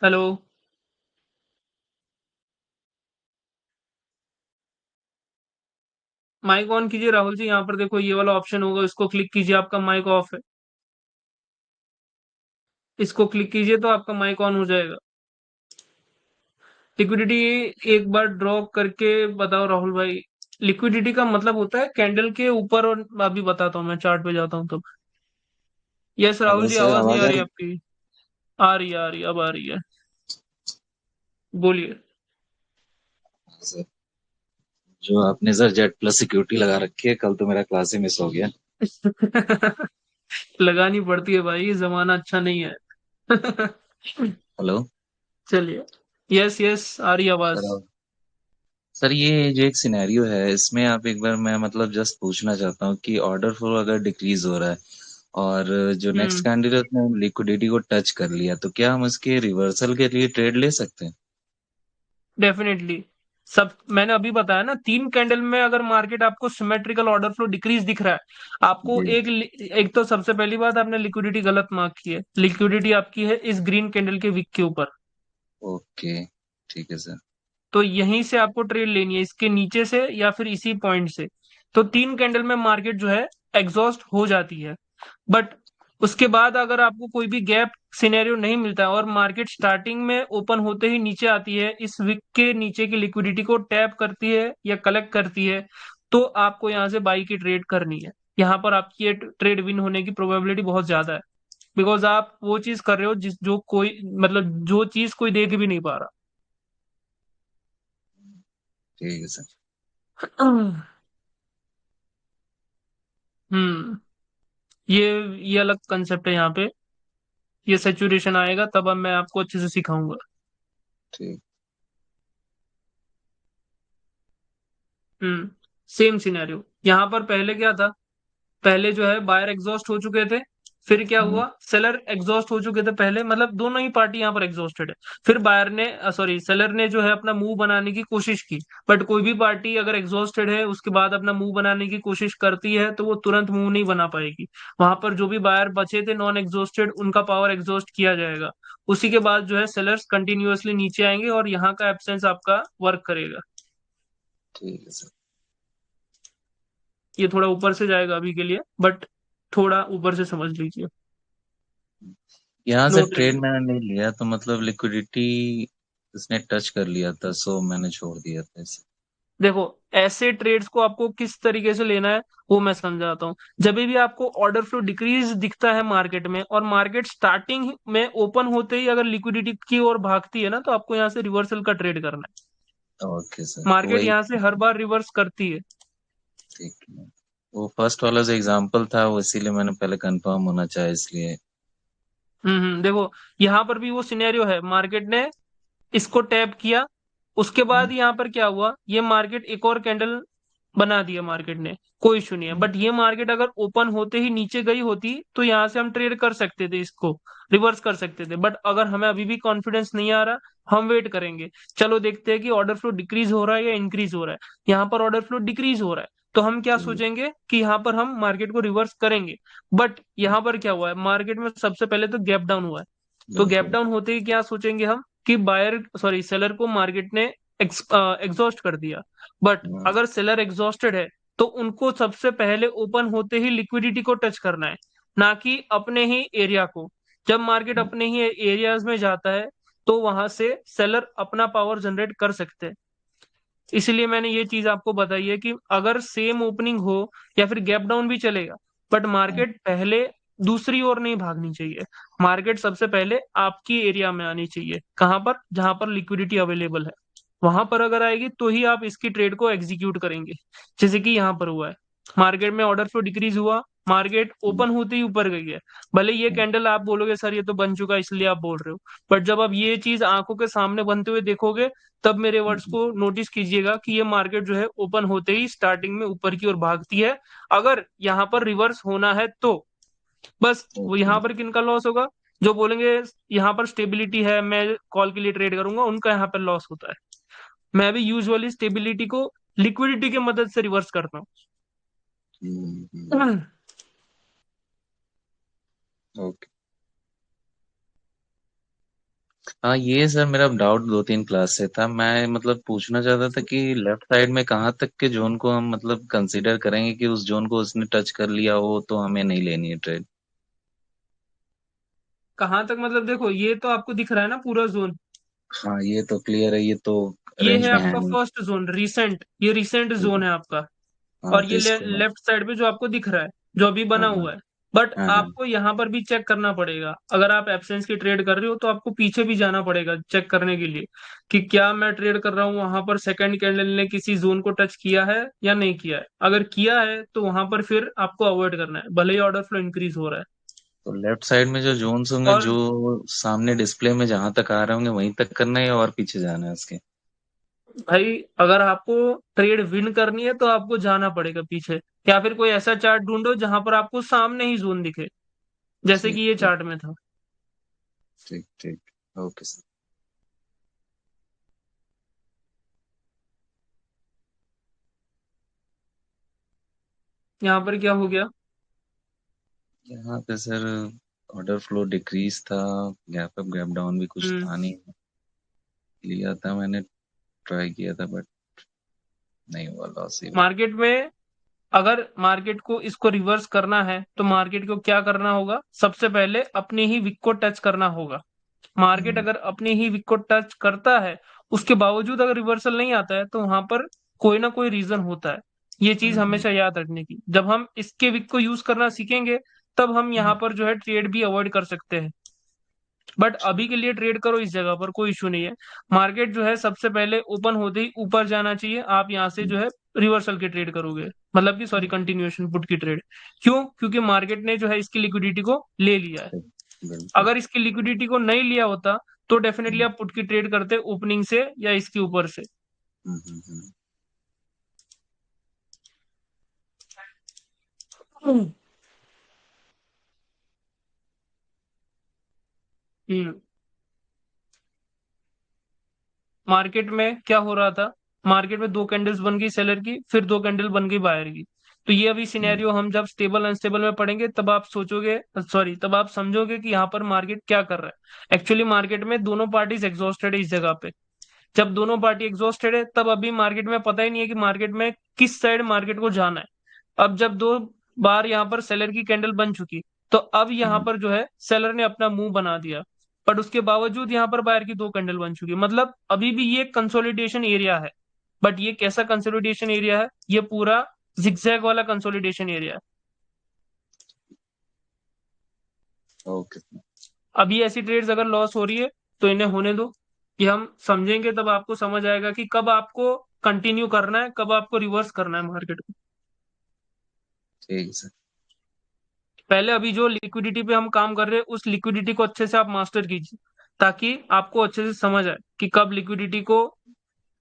हेलो। माइक ऑन कीजिए राहुल जी, यहाँ पर देखो ये वाला ऑप्शन होगा, इसको क्लिक कीजिए, आपका माइक ऑफ है। इसको क्लिक कीजिए तो आपका माइक ऑन हो जाएगा। लिक्विडिटी एक बार ड्रॉ करके बताओ राहुल भाई। लिक्विडिटी का मतलब होता है कैंडल के ऊपर, और अभी बताता हूँ, मैं चार्ट पे जाता हूँ तब। यस राहुल हेलो जी, सर, आवाज नहीं आवाज आ आ रही रही? आपकी? आ रही है, आ रही है, अब आ रही है। बोलिए। हाँ सर। जो आपने सर जेड प्लस सिक्योरिटी लगा रखी है, कल तो मेरा क्लास ही मिस हो गया। लगानी पड़ती है भाई, जमाना अच्छा नहीं है। हेलो चलिए। यस यस, आ रही आवाज। सर। सर ये जो एक सिनेरियो है इसमें आप एक बार मैं मतलब जस्ट पूछना चाहता हूँ कि ऑर्डर फ्लो अगर डिक्रीज हो रहा है और जो नेक्स्ट हम्म। कैंडिडेट ने लिक्विडिटी को टच कर लिया तो क्या हम उसके रिवर्सल के लिए ट्रेड ले सकते हैं? डेफिनेटली। सब मैंने अभी बताया ना, 3 कैंडल में अगर मार्केट आपको सिमेट्रिकल ऑर्डर फ्लो डिक्रीज दिख रहा है, आपको जी। एक तो सबसे पहली बात, आपने लिक्विडिटी गलत मार्क की है। लिक्विडिटी आपकी है इस ग्रीन कैंडल के विक के ऊपर। ओके ठीक है सर। तो यहीं से आपको ट्रेड लेनी है, इसके नीचे से या फिर इसी पॉइंट से। तो 3 कैंडल में मार्केट जो है एग्जॉस्ट हो जाती है। बट उसके बाद अगर आपको कोई भी गैप सिनेरियो नहीं मिलता है और मार्केट स्टार्टिंग में ओपन होते ही नीचे आती है, इस विक के नीचे की लिक्विडिटी को टैप करती है या कलेक्ट करती है, तो आपको यहाँ से बाई की ट्रेड करनी है। यहाँ पर आपकी ये ट्रेड विन होने की प्रोबेबिलिटी बहुत ज्यादा है। बिकॉज आप वो चीज कर रहे हो जिस जो कोई मतलब जो चीज कोई देख भी नहीं पा ठीक है सर। रहा। हम्म। ये ये अलग कंसेप्ट है यहाँ पे। ये सेचुरेशन आएगा तब अब मैं आपको अच्छे से सिखाऊंगा। ठीक। हम्म। सेम सिनेरियो यहाँ पर पहले क्या था। पहले जो है बायर एग्जॉस्ट हो चुके थे। फिर क्या हम्म, हुआ, सेलर एग्जॉस्ट हो चुके थे पहले, मतलब दोनों ही पार्टी यहाँ पर एग्जॉस्टेड है। फिर बायर ने सॉरी सेलर ने जो है अपना मूव बनाने की कोशिश की। बट कोई भी पार्टी अगर एग्जॉस्टेड है उसके बाद अपना मूव बनाने की कोशिश करती है तो वो तुरंत मूव नहीं बना पाएगी। वहां पर जो भी बायर बचे थे नॉन एग्जॉस्टेड, उनका पावर एग्जॉस्ट किया जाएगा। उसी के बाद जो है सेलर्स कंटिन्यूअसली नीचे आएंगे और यहाँ का एब्सेंस आपका वर्क करेगा। ठीक है सर। ये थोड़ा ऊपर से जाएगा अभी के लिए, बट थोड़ा ऊपर से समझ लीजिए। यहाँ से नो ट्रेड ट्रेडिंग। मैंने नहीं लिया तो मतलब लिक्विडिटी इसने टच कर लिया था सो मैंने छोड़ दिया था इसे। देखो, ऐसे ट्रेड्स को आपको किस तरीके से लेना है वो मैं समझाता हूँ। जब भी आपको ऑर्डर फ्लो डिक्रीज दिखता है मार्केट में और मार्केट स्टार्टिंग में ओपन होते ही अगर लिक्विडिटी की ओर भागती है ना, तो आपको यहाँ से रिवर्सल का ट्रेड करना है। ओके सर मार्केट वही। यहाँ से हर बार रिवर्स करती है। ठीक है। वो फर्स्ट वाला जो एग्जांपल था वो इसीलिए मैंने पहले कंफर्म होना चाहा इसलिए। देखो, यहाँ पर भी वो सिनेरियो है, मार्केट ने इसको टैप किया। उसके हम्म, बाद यहाँ पर क्या हुआ, ये मार्केट एक और कैंडल बना दिया मार्केट ने, कोई इशू नहीं है। हम्म, बट ये मार्केट अगर ओपन होते ही नीचे गई होती तो यहाँ से हम ट्रेड कर सकते थे, इसको रिवर्स कर सकते थे। बट अगर हमें अभी भी कॉन्फिडेंस नहीं आ रहा, हम वेट करेंगे। चलो देखते हैं कि ऑर्डर फ्लो डिक्रीज हो रहा है या इंक्रीज हो रहा है। यहाँ पर ऑर्डर फ्लो डिक्रीज हो रहा है, तो हम क्या ठीक। सोचेंगे कि यहाँ पर हम मार्केट को रिवर्स करेंगे। बट यहाँ पर क्या हुआ है, मार्केट में सबसे पहले तो गैप डाउन हुआ है। तो गैप बिल्कुल। डाउन होते ही क्या सोचेंगे हम कि बायर सॉरी सेलर को मार्केट ने एग्जॉस्ट कर दिया। बट हाँ, अगर सेलर एग्जॉस्टेड है तो उनको सबसे पहले ओपन होते ही लिक्विडिटी को टच करना है, ना कि अपने ही एरिया को। जब मार्केट अपने ही एरियाज में जाता है तो वहां से सेलर अपना पावर जनरेट कर सकते हैं। इसलिए मैंने ये चीज आपको बताई है कि अगर सेम ओपनिंग हो या फिर गैप डाउन भी चलेगा, बट हाँ, मार्केट पहले दूसरी ओर नहीं भागनी चाहिए। मार्केट सबसे पहले आपकी एरिया में आनी चाहिए, कहां पर, जहां पर लिक्विडिटी अवेलेबल है। वहां पर अगर आएगी तो ही आप इसकी ट्रेड को एग्जीक्यूट करेंगे। जैसे कि यहाँ पर हुआ है, मार्केट में ऑर्डर फ्लो डिक्रीज हुआ, मार्केट हम्म, ओपन होते ही ऊपर गई है। भले ये हम्म, कैंडल आप बोलोगे सर ये तो बन चुका है इसलिए आप बोल रहे हो, बट जब आप ये चीज आंखों के सामने बनते हुए देखोगे, तब मेरे वर्ड्स हम्म, को नोटिस कीजिएगा कि ये मार्केट जो है ओपन होते ही स्टार्टिंग में ऊपर की ओर भागती है। अगर यहाँ पर रिवर्स होना है तो बस वो ओके। यहाँ पर किनका लॉस होगा, जो बोलेंगे यहाँ पर स्टेबिलिटी है मैं कॉल के लिए ट्रेड करूंगा, उनका यहाँ पर लॉस होता है। मैं भी यूजुअली स्टेबिलिटी को लिक्विडिटी की मदद से रिवर्स करता हूँ। ओके। हाँ ये सर मेरा डाउट दो तीन क्लास से था मैं मतलब पूछना चाहता था कि लेफ्ट साइड में कहाँ तक के जोन को हम मतलब कंसीडर करेंगे कि उस जोन को उसने टच कर लिया हो तो हमें नहीं लेनी है ट्रेड। कहाँ तक मतलब, देखो ये तो आपको दिख रहा है ना पूरा जोन। हाँ ये तो क्लियर है ये तो ये रेंज है में है आपका नहीं। फर्स्ट जोन रिसेंट, ये रिसेंट ठीक जोन है। है आपका। हाँ और तो ये इसके बाद। लेफ्ट साइड पे जो आपको दिख रहा है, जो अभी बना हाँ हाँ। हुआ है, बट हाँ हाँ। आपको यहाँ पर भी चेक करना पड़ेगा। अगर आप एब्सेंस की ट्रेड कर रहे हो तो आपको पीछे भी जाना पड़ेगा चेक करने के लिए कि क्या मैं ट्रेड कर रहा हूँ वहां पर सेकंड कैंडल ने किसी जोन को टच किया है या नहीं किया है। अगर किया है तो वहां पर फिर आपको अवॉइड करना है, भले ही ऑर्डर फ्लो इंक्रीज हो रहा है। तो लेफ्ट साइड में जो जोन्स होंगे, और जो सामने डिस्प्ले में जहां तक आ रहे होंगे वहीं तक करना है या और पीछे जाना है उसके? भाई अगर आपको ट्रेड विन करनी है तो आपको जाना पड़ेगा पीछे, या फिर कोई ऐसा चार्ट ढूंढो जहां पर आपको सामने ही जोन दिखे, जैसे ठीक कि ये ठीक। चार्ट में था। ठीक ठीक। Okay sir. यहाँ पर क्या हो गया? यहाँ पे सर ऑर्डर फ्लो डिक्रीज था, गैप अप गैप डाउन भी कुछ हम्म था नहीं। लिया था मैंने, ट्राई किया था बट नहीं हुआ, लॉस ही हुआ। मार्केट में अगर मार्केट को इसको रिवर्स करना है तो मार्केट को क्या करना होगा, सबसे पहले अपने ही विक को टच करना होगा। मार्केट हम्म अगर अपने ही विक को टच करता है, उसके बावजूद अगर रिवर्सल नहीं आता है, तो वहां पर कोई ना कोई रीजन होता है। ये चीज हम्म हमेशा याद रखने की, जब हम इसके विक को यूज करना सीखेंगे तब हम यहाँ हम्म पर जो है ट्रेड भी अवॉइड कर सकते हैं। बट अभी के लिए ट्रेड करो इस जगह पर, कोई इशू नहीं है। मार्केट जो है सबसे पहले ओपन होते ही ऊपर जाना चाहिए, आप यहाँ से हम्म जो है रिवर्सल की ट्रेड करोगे, मतलब कि सॉरी हम्म, कंटिन्यूएशन पुट की ट्रेड। क्यों? क्योंकि मार्केट ने जो है इसकी लिक्विडिटी को ले लिया है। ठीक, बिल्कुल। अगर इसकी लिक्विडिटी को नहीं लिया होता तो डेफिनेटली हम्म आप पुट की ट्रेड करते ओपनिंग से या इसके ऊपर से। हम्म। हम्म मार्केट में क्या हो रहा था, मार्केट में दो कैंडल्स बन गई सेलर की, फिर दो कैंडल बन गई बायर की। तो ये अभी हम्म सिनेरियो हम जब स्टेबल अनस्टेबल में पढ़ेंगे तब आप सोचोगे, सॉरी तब आप समझोगे कि यहाँ पर मार्केट क्या कर रहा है। एक्चुअली मार्केट में दोनों पार्टीज एग्जॉस्टेड है इस जगह पे। जब दोनों पार्टी एग्जॉस्टेड है तब अभी मार्केट में पता ही नहीं है कि मार्केट में किस साइड मार्केट को जाना है। अब जब दो बार यहाँ पर सेलर की कैंडल बन चुकी, तो अब यहाँ हम्म पर जो है सेलर ने अपना मुंह बना दिया। बट उसके बावजूद यहाँ पर बायर की दो कैंडल बन चुकी, मतलब अभी भी ये कंसोलिडेशन एरिया है। बट ये कैसा कंसोलिडेशन एरिया है? ये पूरा जिगजैग वाला कंसोलिडेशन एरिया है। ओके। अभी ऐसी ट्रेड्स अगर लॉस हो रही है तो इन्हें होने दो, कि हम समझेंगे तब आपको समझ आएगा कि कब आपको कंटिन्यू करना है, कब आपको रिवर्स करना है मार्केट को। ठीक है सर। पहले अभी जो लिक्विडिटी पे हम काम कर रहे हैं उस लिक्विडिटी को अच्छे से आप मास्टर कीजिए, ताकि आपको अच्छे से समझ आए कि कब लिक्विडिटी को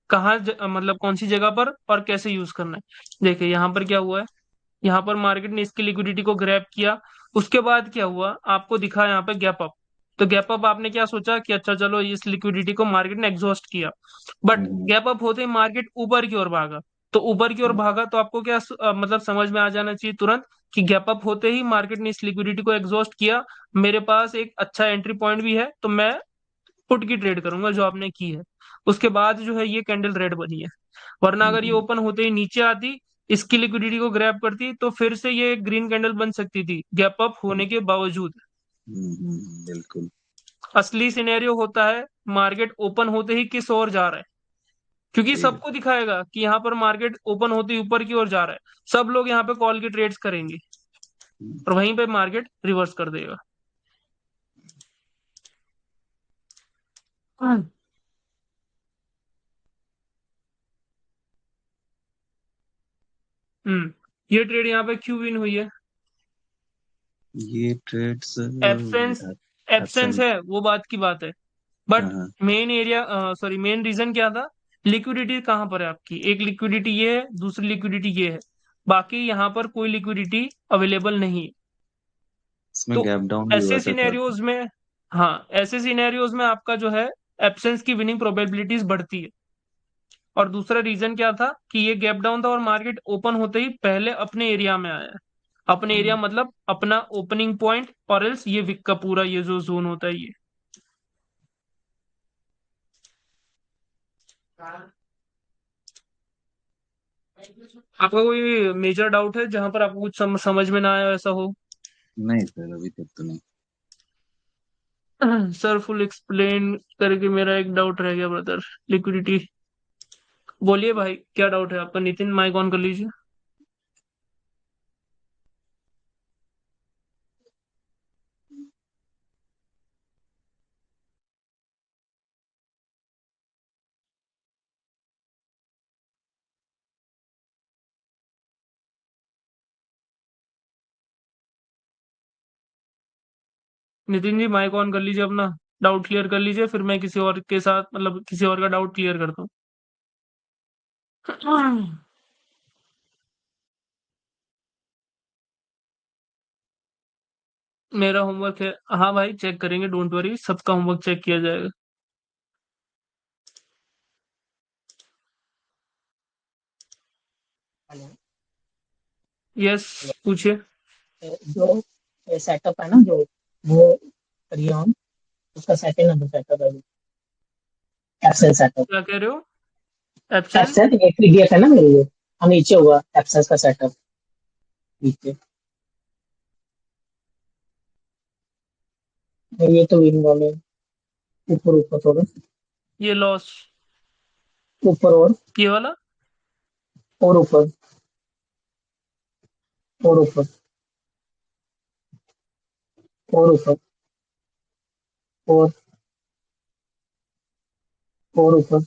मतलब कौन सी जगह पर और कैसे यूज करना है। देखिए यहाँ पर क्या हुआ है, यहाँ पर मार्केट ने इसकी लिक्विडिटी को ग्रैब किया। उसके बाद क्या हुआ आपको दिखा यहाँ पे गैप अप। तो गैप अप आपने क्या सोचा कि अच्छा चलो इस लिक्विडिटी को मार्केट ने एग्जॉस्ट किया। बट हम्म गैप अप होते ही मार्केट ऊपर की ओर भागा। तो ऊपर की ओर हम्म भागा तो आपको क्या मतलब समझ में आ जाना चाहिए तुरंत कि गैप अप होते ही मार्केट ने इस लिक्विडिटी को एग्जॉस्ट किया। मेरे पास एक अच्छा एंट्री पॉइंट भी है, तो मैं पुट की ट्रेड करूंगा जो आपने की है। उसके बाद जो है ये कैंडल रेड बनी है। वरना अगर ये हम्म ओपन होते ही नीचे आती, इसकी लिक्विडिटी को ग्रैब करती, तो फिर से ये ग्रीन कैंडल बन सकती थी गैप अप होने के बावजूद। बिल्कुल। असली सिनेरियो होता है मार्केट ओपन होते ही किस ओर जा रहा है, क्योंकि ठीक है। सबको दिखाएगा कि यहाँ पर मार्केट ओपन होते ही ऊपर की ओर जा रहा है। सब लोग यहाँ पे कॉल की ट्रेड्स करेंगे हम्म, और वहीं पे मार्केट रिवर्स कर देगा। हम्म ये ट्रेड यहाँ पे क्यों विन हुई है? ये ट्रेड्स एब्सेंस, एब्सेंस एब्सेंट। है वो बात की बात है। हाँ बट हाँ। Main area, sorry main reason क्या था? लिक्विडिटी कहाँ पर है आपकी? एक लिक्विडिटी ये है, दूसरी लिक्विडिटी ये है, बाकी यहाँ पर कोई लिक्विडिटी अवेलेबल नहीं है। इसमें तो गैप डाउन भी हुआ ऐसे था काफी। सिनेरियोज में, हाँ ऐसे सिनेरियोज में आपका जो है एब्सेंस की विनिंग प्रोबेबिलिटीज बढ़ती है। और दूसरा रीजन क्या था कि ये गैप डाउन था और मार्केट ओपन होते ही पहले अपने एरिया में आया है। अपने एरिया हम्म, मतलब अपना ओपनिंग पॉइंट, और एल्स ये विक का पूरा ये जो जोन होता है ये। आपका कोई मेजर डाउट है जहां पर आपको कुछ समझ में ना आया ऐसा हो? नहीं सर, अभी तक तो नहीं। सर फुल एक्सप्लेन करके मेरा एक डाउट रह गया ब्रदर, लिक्विडिटी। बोलिए भाई क्या डाउट है आपका? नितिन माइक ऑन कर लीजिए। नितिन जी माइक ऑन कर लीजिए अपना, डाउट क्लियर कर लीजिए, फिर मैं किसी और के साथ मतलब किसी और का डाउट क्लियर करता हूँ। मेरा होमवर्क है, हाँ भाई चेक करेंगे, डोंट वरी, सबका होमवर्क चेक किया जाएगा। हेलो। यस, पूछिए। जो सेटअप है ना, जो वो करिए हम, उसका सेकंड नंबर सेटअप है, एप्सन सेटअप। क्या कह रहे हो? एब्सेंट? एप्सन एक पीडीएफ है ना मेरे लिए, हाँ नीचे हुआ एप्सन का सेटअप नीचे। ये तो विन वाले, ऊपर ऊपर थोड़ा, ये लॉस? ऊपर ये वाला? और ऊपर और ऊपर और ऊपर और और ऊपर,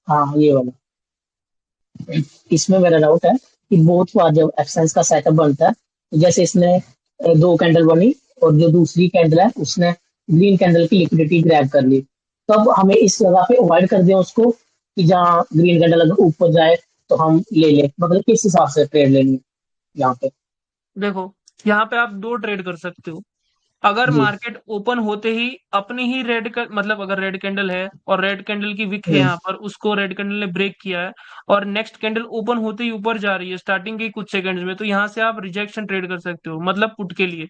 हाँ ये वाला। इसमें मेरा डाउट है कि बहुत बार जब एब्सेंस का सेटअप बनता है, तो जैसे इसने दो कैंडल बनी, और जो दूसरी कैंडल है उसने ग्रीन कैंडल की लिक्विडिटी ग्रैब कर ली, तब हमें इस जगह पे अवॉइड कर दें उसको, कि जहाँ ग्रीन कैंडल अगर ऊपर जाए तो हम ले लें, मतलब किस हिसाब से ट्रेड लेंगे यहाँ पे। देखो, यहाँ पे आप दो ट्रेड कर सकते हो। अगर जी। मार्केट ओपन होते ही अपनी ही रेड का मतलब अगर रेड कैंडल है और रेड कैंडल की विक है हम्म, यहाँ पर, उसको रेड कैंडल ने ब्रेक किया है और नेक्स्ट कैंडल ओपन होते ही ऊपर जा रही है स्टार्टिंग के कुछ सेकंड्स में, तो यहाँ से आप रिजेक्शन ट्रेड कर सकते हो, मतलब पुट के लिए।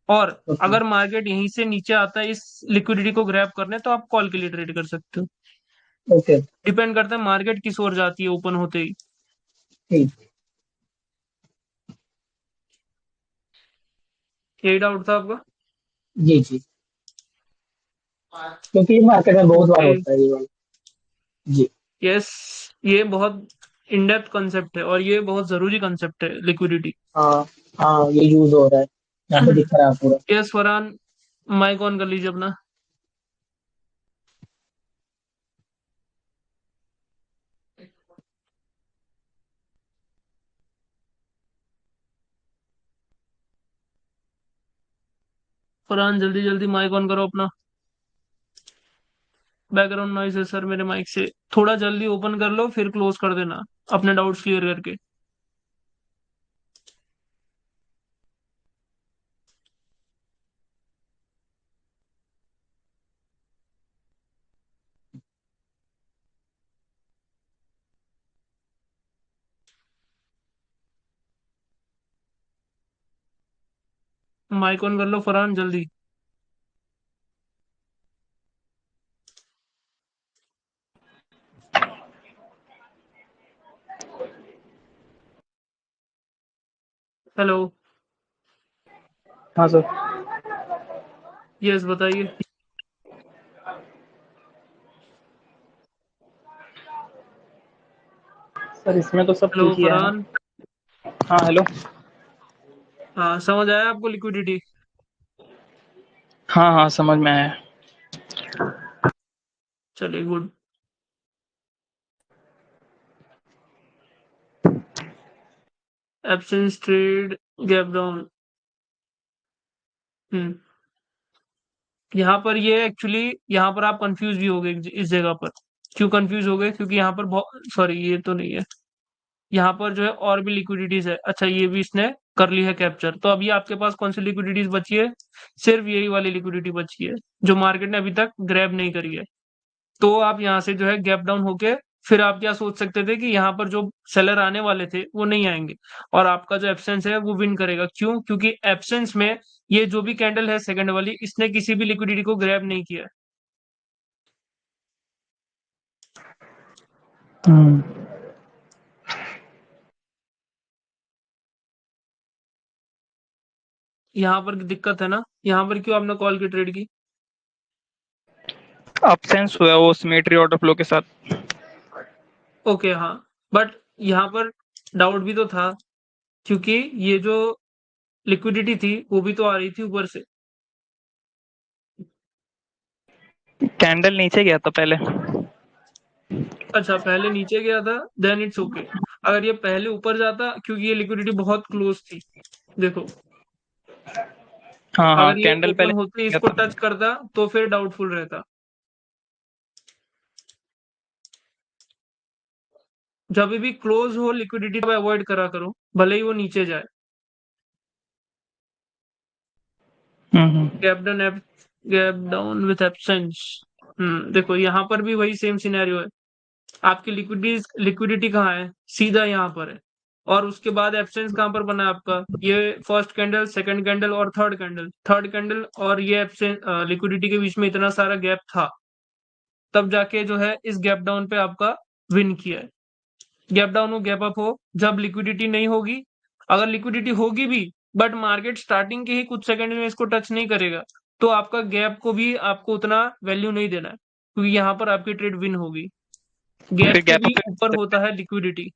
और ओके अगर मार्केट यहीं से नीचे आता है इस लिक्विडिटी को ग्रैब करने, तो आप कॉल के लिए ट्रेड कर सकते हो। ओके। डिपेंड करता है मार्केट किस ओर जाती है ओपन होते ही। ठीक। यही डाउट था आपका? जी जी, क्योंकि ये मार्केट में बहुत बार ओके। होता है ये वाला। जी। यस, ये बहुत इन डेप्थ कंसेप्ट है और ये बहुत जरूरी कंसेप्ट है, लिक्विडिटी। हाँ हाँ, ये यूज हो रहा है, यहाँ पे दिख रहा है पूरा। यस फरहान, माइक ऑन कर लीजिए अपना। फरहान जल्दी जल्दी माइक ऑन करो अपना। बैकग्राउंड नॉइज है सर मेरे माइक से, थोड़ा जल्दी ओपन कर लो फिर क्लोज कर देना अपने डाउट्स क्लियर करके। माइक ऑन कर लो फरहान जल्दी। हेलो। हाँ सर। यस बताइए। सर इसमें तो सब हेलो ठीक ही है ना? फरहान। हाँ हेलो। हाँ समझ आया आपको लिक्विडिटी? हाँ हाँ समझ में आया। चलिए good. Absence trade, gap down. हम्म। यहाँ पर ये एक्चुअली यहाँ पर आप कंफ्यूज भी हो गए इस जगह पर। क्यों कंफ्यूज हो गए? क्योंकि यहाँ पर बहुत सॉरी, ये तो नहीं है। यहाँ पर जो है और भी लिक्विडिटीज है। अच्छा, ये भी इसने कर ली है कैप्चर, तो अभी आपके पास कौन सी लिक्विडिटीज बची है? सिर्फ यही वाली लिक्विडिटी बची है जो मार्केट ने अभी तक ग्रैब नहीं करी है। तो आप यहाँ से जो है गैप डाउन होके फिर आप क्या सोच सकते थे कि यहाँ पर जो सेलर आने वाले थे वो नहीं आएंगे और आपका जो एब्सेंस है वो विन करेगा। क्यों? क्योंकि एब्सेंस में ये जो भी कैंडल है सेकंड वाली, इसने किसी भी लिक्विडिटी को ग्रैब नहीं किया है। हम्म। यहाँ पर दिक्कत है ना? यहाँ पर क्यों आपने कॉल की ट्रेड की? अपसेंस हुआ वो सिमेट्री ऑर्डर फ्लो के साथ। ओके हाँ, बट यहाँ पर डाउट भी तो था, क्योंकि ये जो लिक्विडिटी थी वो भी तो आ रही थी ऊपर से। कैंडल नीचे गया था पहले। अच्छा, पहले नीचे गया था, देन इट्स ओके। अगर ये पहले ऊपर जाता, क्योंकि ये लिक्विडिटी बहुत क्लोज थी, देखो हाँ हाँ, अगर ये कैंडल ओपन पहले होते ही गया इसको था। टच करता तो फिर डाउटफुल रहता। जब भी क्लोज हो लिक्विडिटी को अवॉइड करा करो, भले ही वो नीचे जाए। हम्म। Gap down with absence. देखो यहाँ पर भी वही सेम सिनेरियो है। आपकी लिक्विडिटी कहाँ है? सीधा यहाँ पर है। और उसके बाद एब्सेंस कहाँ पर बना है आपका? ये फर्स्ट कैंडल, सेकंड कैंडल और थर्ड कैंडल और ये एब्सेंस लिक्विडिटी के बीच में इतना सारा गैप था, तब जाके जो है इस गैप डाउन पे आपका विन किया है। गैप डाउन हो गैप अप हो, जब लिक्विडिटी नहीं होगी, अगर लिक्विडिटी होगी भी बट मार्केट स्टार्टिंग के ही कुछ सेकंड में इसको टच नहीं करेगा, तो आपका गैप को भी आपको उतना वैल्यू नहीं देना है, क्योंकि यहाँ पर आपकी ट्रेड विन होगी। गैप फिर से गैप भी अप ऊपर होता है लिक्विडिटी।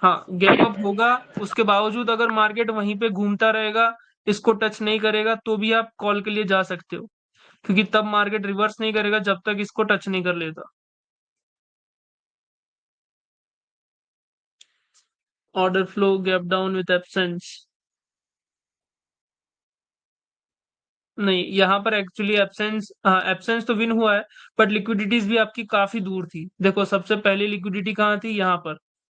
हाँ, गैप अप होगा, उसके बावजूद अगर मार्केट वहीं पे घूमता रहेगा, इसको टच नहीं करेगा, तो भी आप कॉल के लिए जा सकते हो, क्योंकि तब मार्केट रिवर्स नहीं करेगा जब तक इसको टच नहीं कर लेता। Order flow gap down with absence. नहीं, यहाँ पर एक्चुअली एब्सेंस तो विन हुआ है, बट लिक्विडिटीज भी आपकी काफी दूर थी। देखो सबसे पहले लिक्विडिटी कहाँ थी?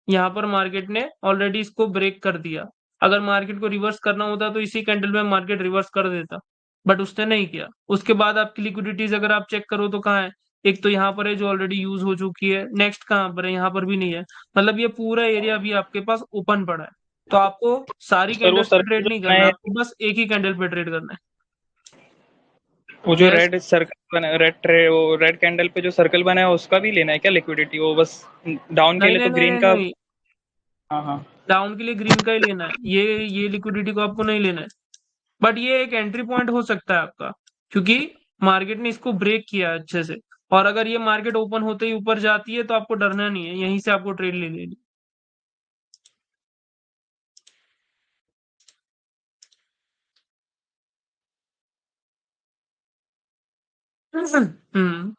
यहाँ पर मार्केट ने ऑलरेडी इसको ब्रेक कर दिया। अगर मार्केट को रिवर्स करना होता तो इसी कैंडल में मार्केट रिवर्स कर देता, बट उसने नहीं किया। उसके बाद आपकी लिक्विडिटीज अगर आप चेक करो तो कहाँ है? एक तो यहाँ पर है जो ऑलरेडी यूज हो चुकी है, नेक्स्ट कहाँ पर है? यहाँ पर भी नहीं है। मतलब ये पूरा एरिया अभी आपके पास ओपन पड़ा है, तो आपको सारी सर वो कैंडल्स पे सर्कल ट्रेड जो नहीं बना करना, है, आपको बस एक ही कैंडल पे ट्रेड करना है। वो जो यस। रेड सर्कल बना है, वो रेड कैंडल पे जो सर्कल बना है उसका भी लेना है क्या लिक्विडिटी? वो बस डाउन के नहीं लिए नहीं तो नहीं ग्रीन नहीं का। नहीं, हाँ हाँ। डाउन के लिए ग्रीन का ही लेना है। ये लिक्विडिटी को आपको नहीं लेना है, बट ये एक एंट्री पॉइंट हो सकता है आपका, क्योंकि मार्केट ने इसको ब्रेक किया है अच्छे से। और अगर ये मार्केट ओपन होते ही ऊपर जाती है तो आपको डरना नहीं है, यहीं से आपको ट्रेड ले लेनी। हम्म।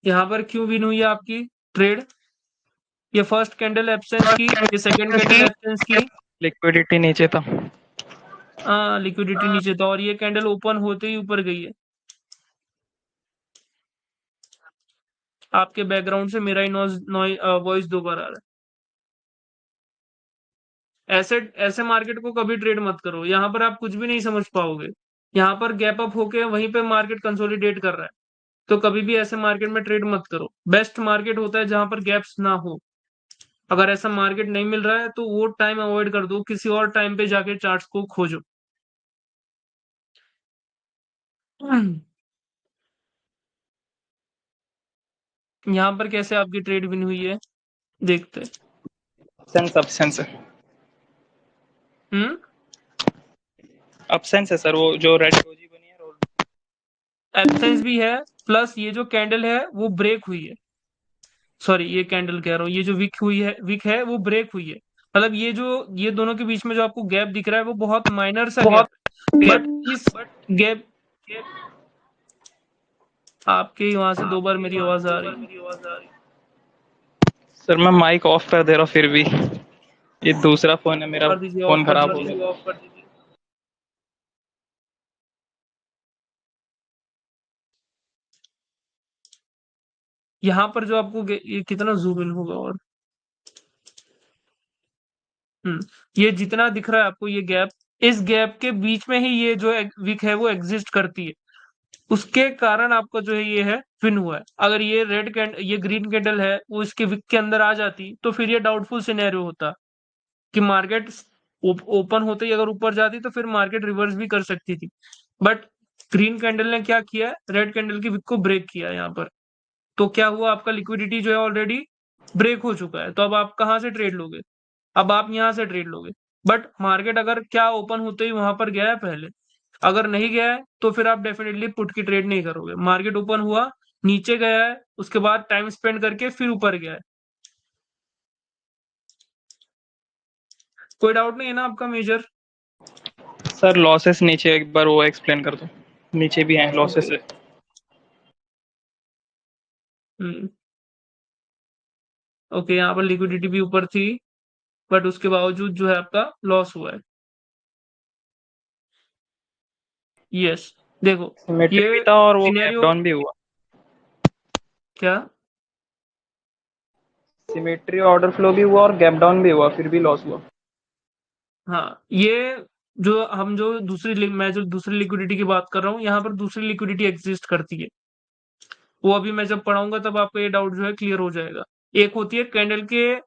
यहाँ पर क्यों विन हुई है आपकी ट्रेड? ये फर्स्ट कैंडल एब्सेंस की, ये सेकंड कैंडल एब्सेंस की। लिक्विडिटी नीचे था। हाँ, लिक्विडिटी नीचे था और ये कैंडल ओपन होते ही ऊपर गई है। आपके बैकग्राउंड से मेरा ही वॉइस दो बार आ रहा है। ऐसे ऐसे मार्केट को कभी ट्रेड मत करो, यहाँ पर आप कुछ भी नहीं समझ पाओगे। यहाँ पर गैप अप होके वहीं पे मार्केट कंसोलिडेट कर रहा है, तो कभी भी ऐसे मार्केट में ट्रेड मत करो। बेस्ट मार्केट होता है जहां पर गैप्स ना हो। अगर ऐसा मार्केट नहीं मिल रहा है तो वो टाइम अवॉइड कर दो, किसी और टाइम पे जाके चार्ट्स को खोजो। यहाँ पर कैसे आपकी ट्रेड विन हुई है देखते अपसेंस है। हम्म। अपसेंस है सर, वो जो रेड डोजी बनी है एब्सेंस भी है, प्लस ये जो कैंडल है वो ब्रेक हुई है। सॉरी, ये कैंडल कह रहा हूँ, ये जो विक है वो ब्रेक हुई है। मतलब ये दोनों के बीच में जो आपको गैप दिख रहा है वो बहुत माइनर सा गैप बहुत। है, बट इस गैप आपके वहां से दो बार मेरी आवाज आ रही है। सर मैं माइक ऑफ कर दे रहा हूँ फिर भी। ये दूसरा फोन है मेरा, कर दीजिए, ऑफ फोन कर खराब हो दीजिए। गया। यहाँ पर जो आपको ये कितना जूम इन होगा और हम्म, ये जितना दिख रहा है आपको ये गैप, इस गैप के बीच में ही ये जो विक है वो एग्जिस्ट करती है। उसके कारण आपका जो है ये है विन हुआ है। अगर ये ग्रीन कैंडल है वो इसके विक के अंदर आ जाती तो फिर ये डाउटफुल सिनेरियो होता कि मार्केट ओपन होते ही अगर ऊपर जाती तो फिर मार्केट रिवर्स भी कर सकती थी। बट ग्रीन कैंडल ने क्या किया? रेड कैंडल की विक को ब्रेक किया यहाँ पर। तो क्या हुआ? आपका लिक्विडिटी जो है ऑलरेडी ब्रेक हो चुका है, तो अब आप कहाँ से ट्रेड लोगे? अब आप यहाँ से ट्रेड लोगे। बट मार्केट अगर क्या ओपन होते ही वहां पर गया है पहले, अगर नहीं गया है तो फिर आप डेफिनेटली पुट की ट्रेड नहीं करोगे। मार्केट ओपन हुआ, नीचे गया है, उसके बाद टाइम स्पेंड करके फिर ऊपर गया है। कोई डाउट नहीं है ना आपका मेजर? सर लॉसेस नीचे एक बार वो एक्सप्लेन कर दो। नीचे भी हैं लॉसेस ओके। है। हम्म। ओके, यहाँ पर लिक्विडिटी भी ऊपर थी, बट उसके बावजूद जो है आपका लॉस हुआ है। यस, देखो सिमेट्री भी ये था और वो गैप सिनेरियो डाउन भी हुआ। क्या। सिमेट्री ऑर्डर फ्लो भी हुआ और गैप डाउन भी हुआ, फिर भी लॉस हुआ। हाँ, ये मैं जो दूसरी लिक्विडिटी की बात कर रहा हूँ, यहाँ पर दूसरी लिक्विडिटी एग्जिस्ट करती है। वो अभी मैं जब पढ़ाऊंगा तब आपको ये डाउट जो है क्लियर हो जाएगा। एक होती है कैंडल के,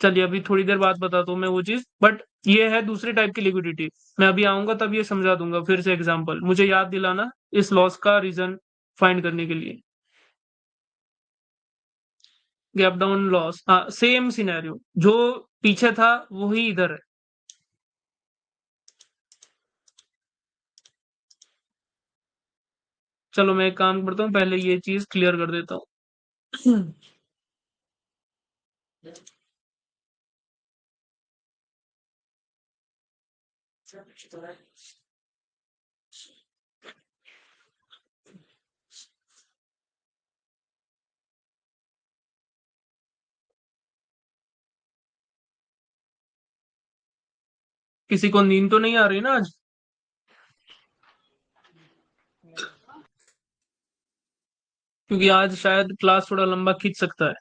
चलिए अभी थोड़ी देर बाद बताता हूँ मैं वो चीज, बट ये है दूसरे टाइप की लिक्विडिटी। मैं अभी आऊंगा तब ये समझा दूंगा फिर से एग्जांपल, मुझे याद दिलाना इस लॉस का रीजन फाइंड करने के लिए। गैप डाउन लॉस, हाँ सेम सिनेरियो, जो पीछे था वही इधर है। चलो मैं एक काम करता हूँ, पहले ये चीज क्लियर कर देता हूँ। किसी को नींद तो नहीं आ रही ना आज, क्योंकि आज शायद क्लास थोड़ा लंबा खींच सकता है।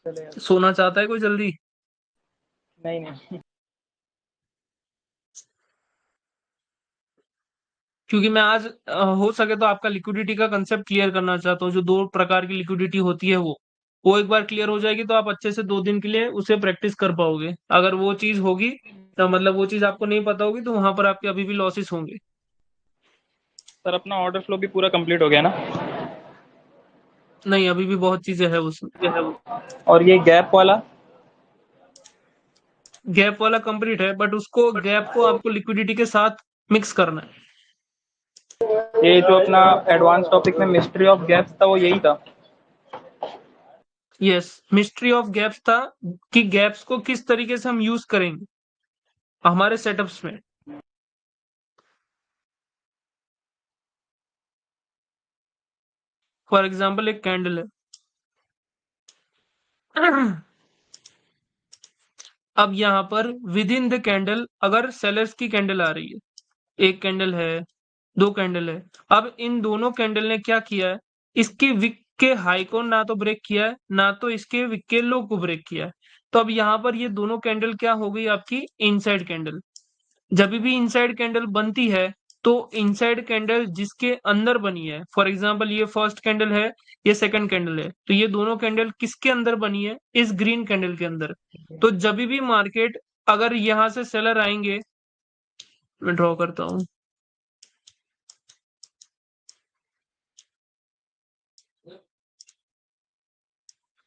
चलेगा। सोना चाहता है कोई जल्दी? नहीं नहीं। क्योंकि मैं आज हो सके तो आपका लिक्विडिटी का कंसेप्ट क्लियर करना चाहता हूँ। जो दो प्रकार की लिक्विडिटी होती है वो एक बार क्लियर हो जाएगी तो आप अच्छे से 2 दिन के लिए उसे प्रैक्टिस कर पाओगे। अगर वो चीज होगी तो मतलब वो चीज आपको नहीं पता होगी तो वहां पर आपके अभी भी लॉसेस होंगे। सर अपना ऑर्डर फ्लो भी पूरा कंप्लीट हो गया ना? नहीं, अभी भी बहुत चीजें है उसमें। और ये गैप वाला? गैप वाला कंप्लीट है, बट उसको गैप को आपको लिक्विडिटी के साथ मिक्स करना है। ये जो अपना एडवांस टॉपिक में मिस्ट्री ऑफ गैप्स था वो यही था। यस, मिस्ट्री ऑफ गैप्स था कि गैप्स को किस तरीके से हम यूज करेंगे हमारे सेटअप्स में। फॉर एग्जाम्पल एक कैंडल है। अब यहाँ पर विद इन द कैंडल अगर सेलर्स की कैंडल आ रही है, एक कैंडल है, दो कैंडल है। अब इन दोनों कैंडल ने क्या किया है, इसके विक के हाई को ना तो ब्रेक किया है, ना तो इसके विक के लो को ब्रेक किया है। तो अब यहाँ पर ये दोनों कैंडल क्या हो गई आपकी इनसाइड कैंडल। जब भी इनसाइड कैंडल बनती है तो इनसाइड कैंडल जिसके अंदर बनी है, फॉर एग्जांपल ये फर्स्ट कैंडल है, ये सेकंड कैंडल है, तो ये दोनों कैंडल किसके अंदर बनी है, इस ग्रीन कैंडल के अंदर। तो जब भी मार्केट, अगर यहां से सेलर आएंगे, मैं ड्रॉ करता हूं,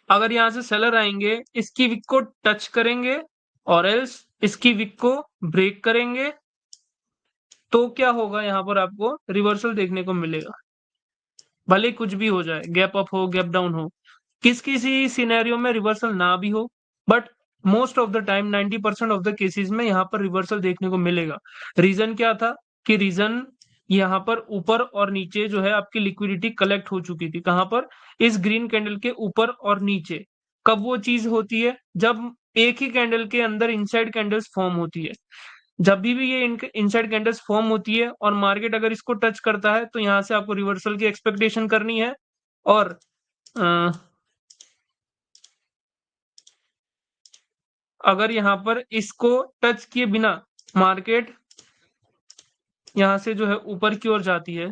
अगर यहां से सेलर आएंगे इसकी विक को टच करेंगे और एल्स इसकी विक को ब्रेक करेंगे, तो क्या होगा, यहां पर आपको रिवर्सल देखने को मिलेगा। भले कुछ भी हो जाए, गैप अप हो गैप डाउन हो, किसी सिनेरियो में रिवर्सल ना भी हो, but most of the time 90% of the cases में यहाँ पर रिवर्सल देखने को मिलेगा। रीजन क्या था कि रीजन यहाँ पर ऊपर और नीचे जो है आपकी लिक्विडिटी कलेक्ट हो चुकी थी। कहां पर, इस ग्रीन कैंडल के ऊपर और नीचे। कब वो चीज होती है, जब एक ही कैंडल के अंदर इनसाइड कैंडल्स फॉर्म होती है। जब भी ये इनसाइड कैंडल्स फॉर्म होती है और मार्केट अगर इसको टच करता है तो यहां से आपको रिवर्सल की एक्सपेक्टेशन करनी है। और अ, अगर यहां पर इसको टच किए बिना मार्केट यहां से जो है ऊपर की ओर जाती है,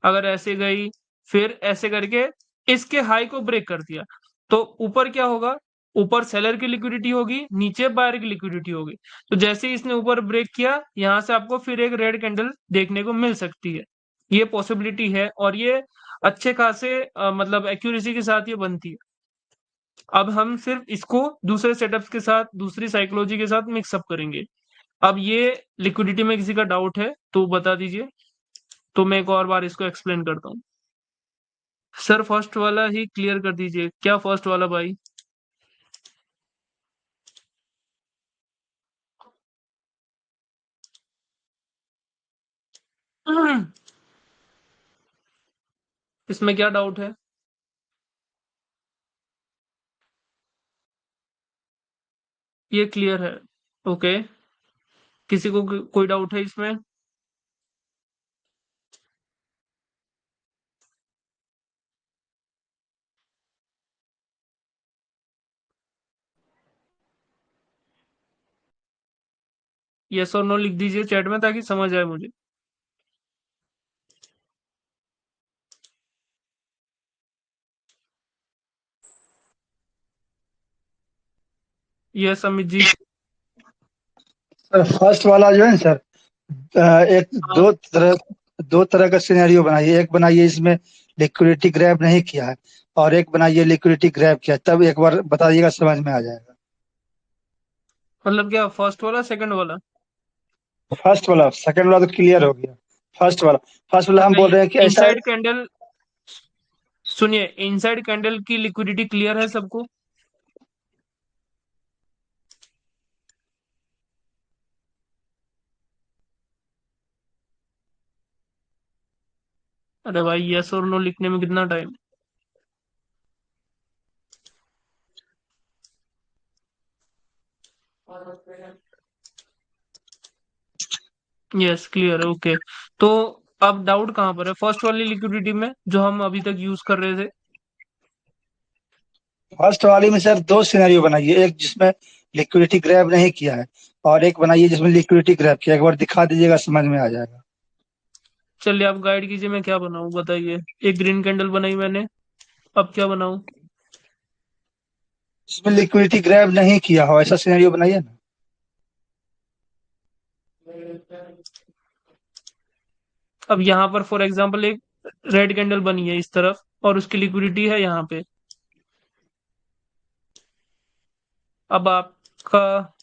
अगर ऐसे गई फिर ऐसे करके इसके हाई को ब्रेक कर दिया, तो ऊपर क्या होगा, ऊपर सेलर की लिक्विडिटी होगी, नीचे बायर की लिक्विडिटी होगी। तो जैसे ही इसने ऊपर ब्रेक किया, यहां से आपको फिर एक रेड कैंडल देखने को मिल सकती है। ये पॉसिबिलिटी है और ये अच्छे खासे मतलब एक्यूरेसी के साथ ये बनती है। अब हम सिर्फ इसको दूसरे सेटअप्स के साथ, दूसरी साइकोलॉजी के साथ मिक्सअप करेंगे। अब ये लिक्विडिटी में किसी का डाउट है तो बता दीजिए, तो मैं एक और बार इसको एक्सप्लेन करता हूँ। सर फर्स्ट वाला ही क्लियर कर दीजिए, क्या फर्स्ट वाला भाई? इसमें क्या डाउट है? ये क्लियर है, ओके। किसी को कोई डाउट है इसमें? यस और नो लिख दीजिए चैट में ताकि समझ आए मुझे। Yes Amit ji. Sir first वाला जो है ना सर, एक हाँ, दो तरह का सिनेरियो बनाइए। एक बनाइए इसमें लिक्विडिटी ग्रैब नहीं किया है, और एक बनाइए लिक्विडिटी ग्रैब किया है। तब एक बार बताइएगा, समझ में आ जाएगा। मतलब क्या फर्स्ट वाला सेकंड वाला? फर्स्ट वाला, सेकंड वाला तो क्लियर हो गया। फर्स्ट वाला हम बोल नहीं, रहे हैं कि ऐसा। इनसाइड कैंडल, सुनिए, इनसाइड कैंडल की लिक्विडिटी क्लियर है सबको? अरे भाई यस और नो लिखने में कितना टाइम? यस क्लियर है, ओके। तो अब डाउट कहाँ पर है? फर्स्ट वाली लिक्विडिटी में जो हम अभी तक यूज कर रहे थे। फर्स्ट वाली में सर दो सिनेरियो बनाइए, एक जिसमें लिक्विडिटी ग्रैब नहीं किया है, और एक बनाइए जिसमें लिक्विडिटी ग्रैब किया है। एक बार दिखा दीजिएगा, समझ में आ जाएगा। चलिए आप गाइड कीजिए, मैं क्या बनाऊं बताइए। एक ग्रीन कैंडल बनाई मैंने, अब क्या बनाऊं? जिसमें लिक्विडिटी ग्रैब नहीं किया हो ऐसा सिनेरियो बनाइए ना। अब यहाँ पर फॉर एग्जांपल एक रेड कैंडल बनी है इस तरफ और उसकी लिक्विडिटी है यहाँ पे। अब आपका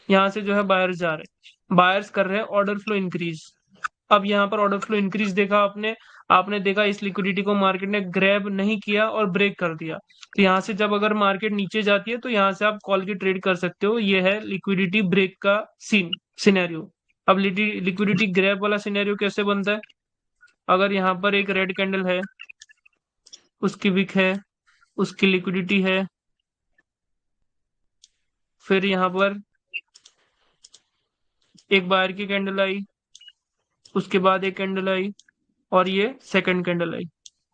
यहाँ से जो है बायर्स जा रहे हैं, बायर्स कर रहे हैं ऑर्डर फ्लो इंक्रीज। अब यहाँ पर ऑर्डर फ्लो इंक्रीज देखा आपने, आपने देखा इस लिक्विडिटी को मार्केट ने ग्रैब नहीं किया और ब्रेक कर दिया। तो यहाँ से जब अगर मार्केट नीचे जाती है तो यहाँ से आप कॉल की ट्रेड कर सकते हो। ये है लिक्विडिटी ब्रेक का सिनेरियो। अब लिक्विडिटी ग्रैब वाला सिनेरियो कैसे बनता है? अगर यहाँ पर एक रेड कैंडल है, उसकी विक है, उसकी लिक्विडिटी है, फिर यहाँ पर एक बायर की कैंडल आई, उसके बाद एक कैंडल आई, और ये सेकंड कैंडल आई।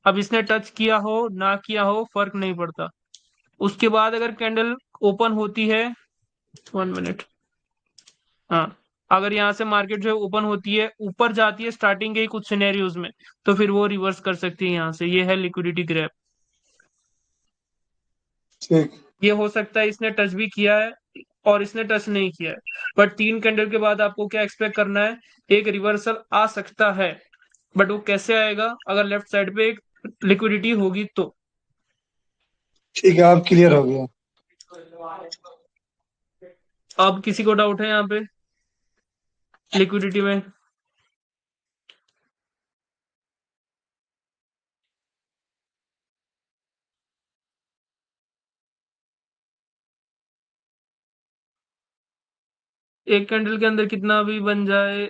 अब इसने टच किया हो ना किया हो फर्क नहीं पड़ता। उसके बाद अगर कैंडल ओपन होती है, 1 मिनट, हाँ, अगर यहाँ से मार्केट जो है ओपन होती है, ऊपर जाती है स्टार्टिंग के ही कुछ सिनेरियोज में, तो फिर वो रिवर्स कर सकती है यहाँ से। ये है लिक्विडिटी ग्रैब। ठीक। ये हो सकता है इसने टच भी किया है और इसने टच नहीं किया है, बट 3 कैंडल के बाद आपको क्या एक्सपेक्ट करना है? एक रिवर्सल आ सकता है, बट वो कैसे आएगा? अगर लेफ्ट साइड पे एक लिक्विडिटी होगी तो। ठीक है, अब क्लियर हो गया। अब किसी को डाउट है यहाँ पे लिक्विडिटी में? एक कैंडल के अंदर कितना भी बन जाए,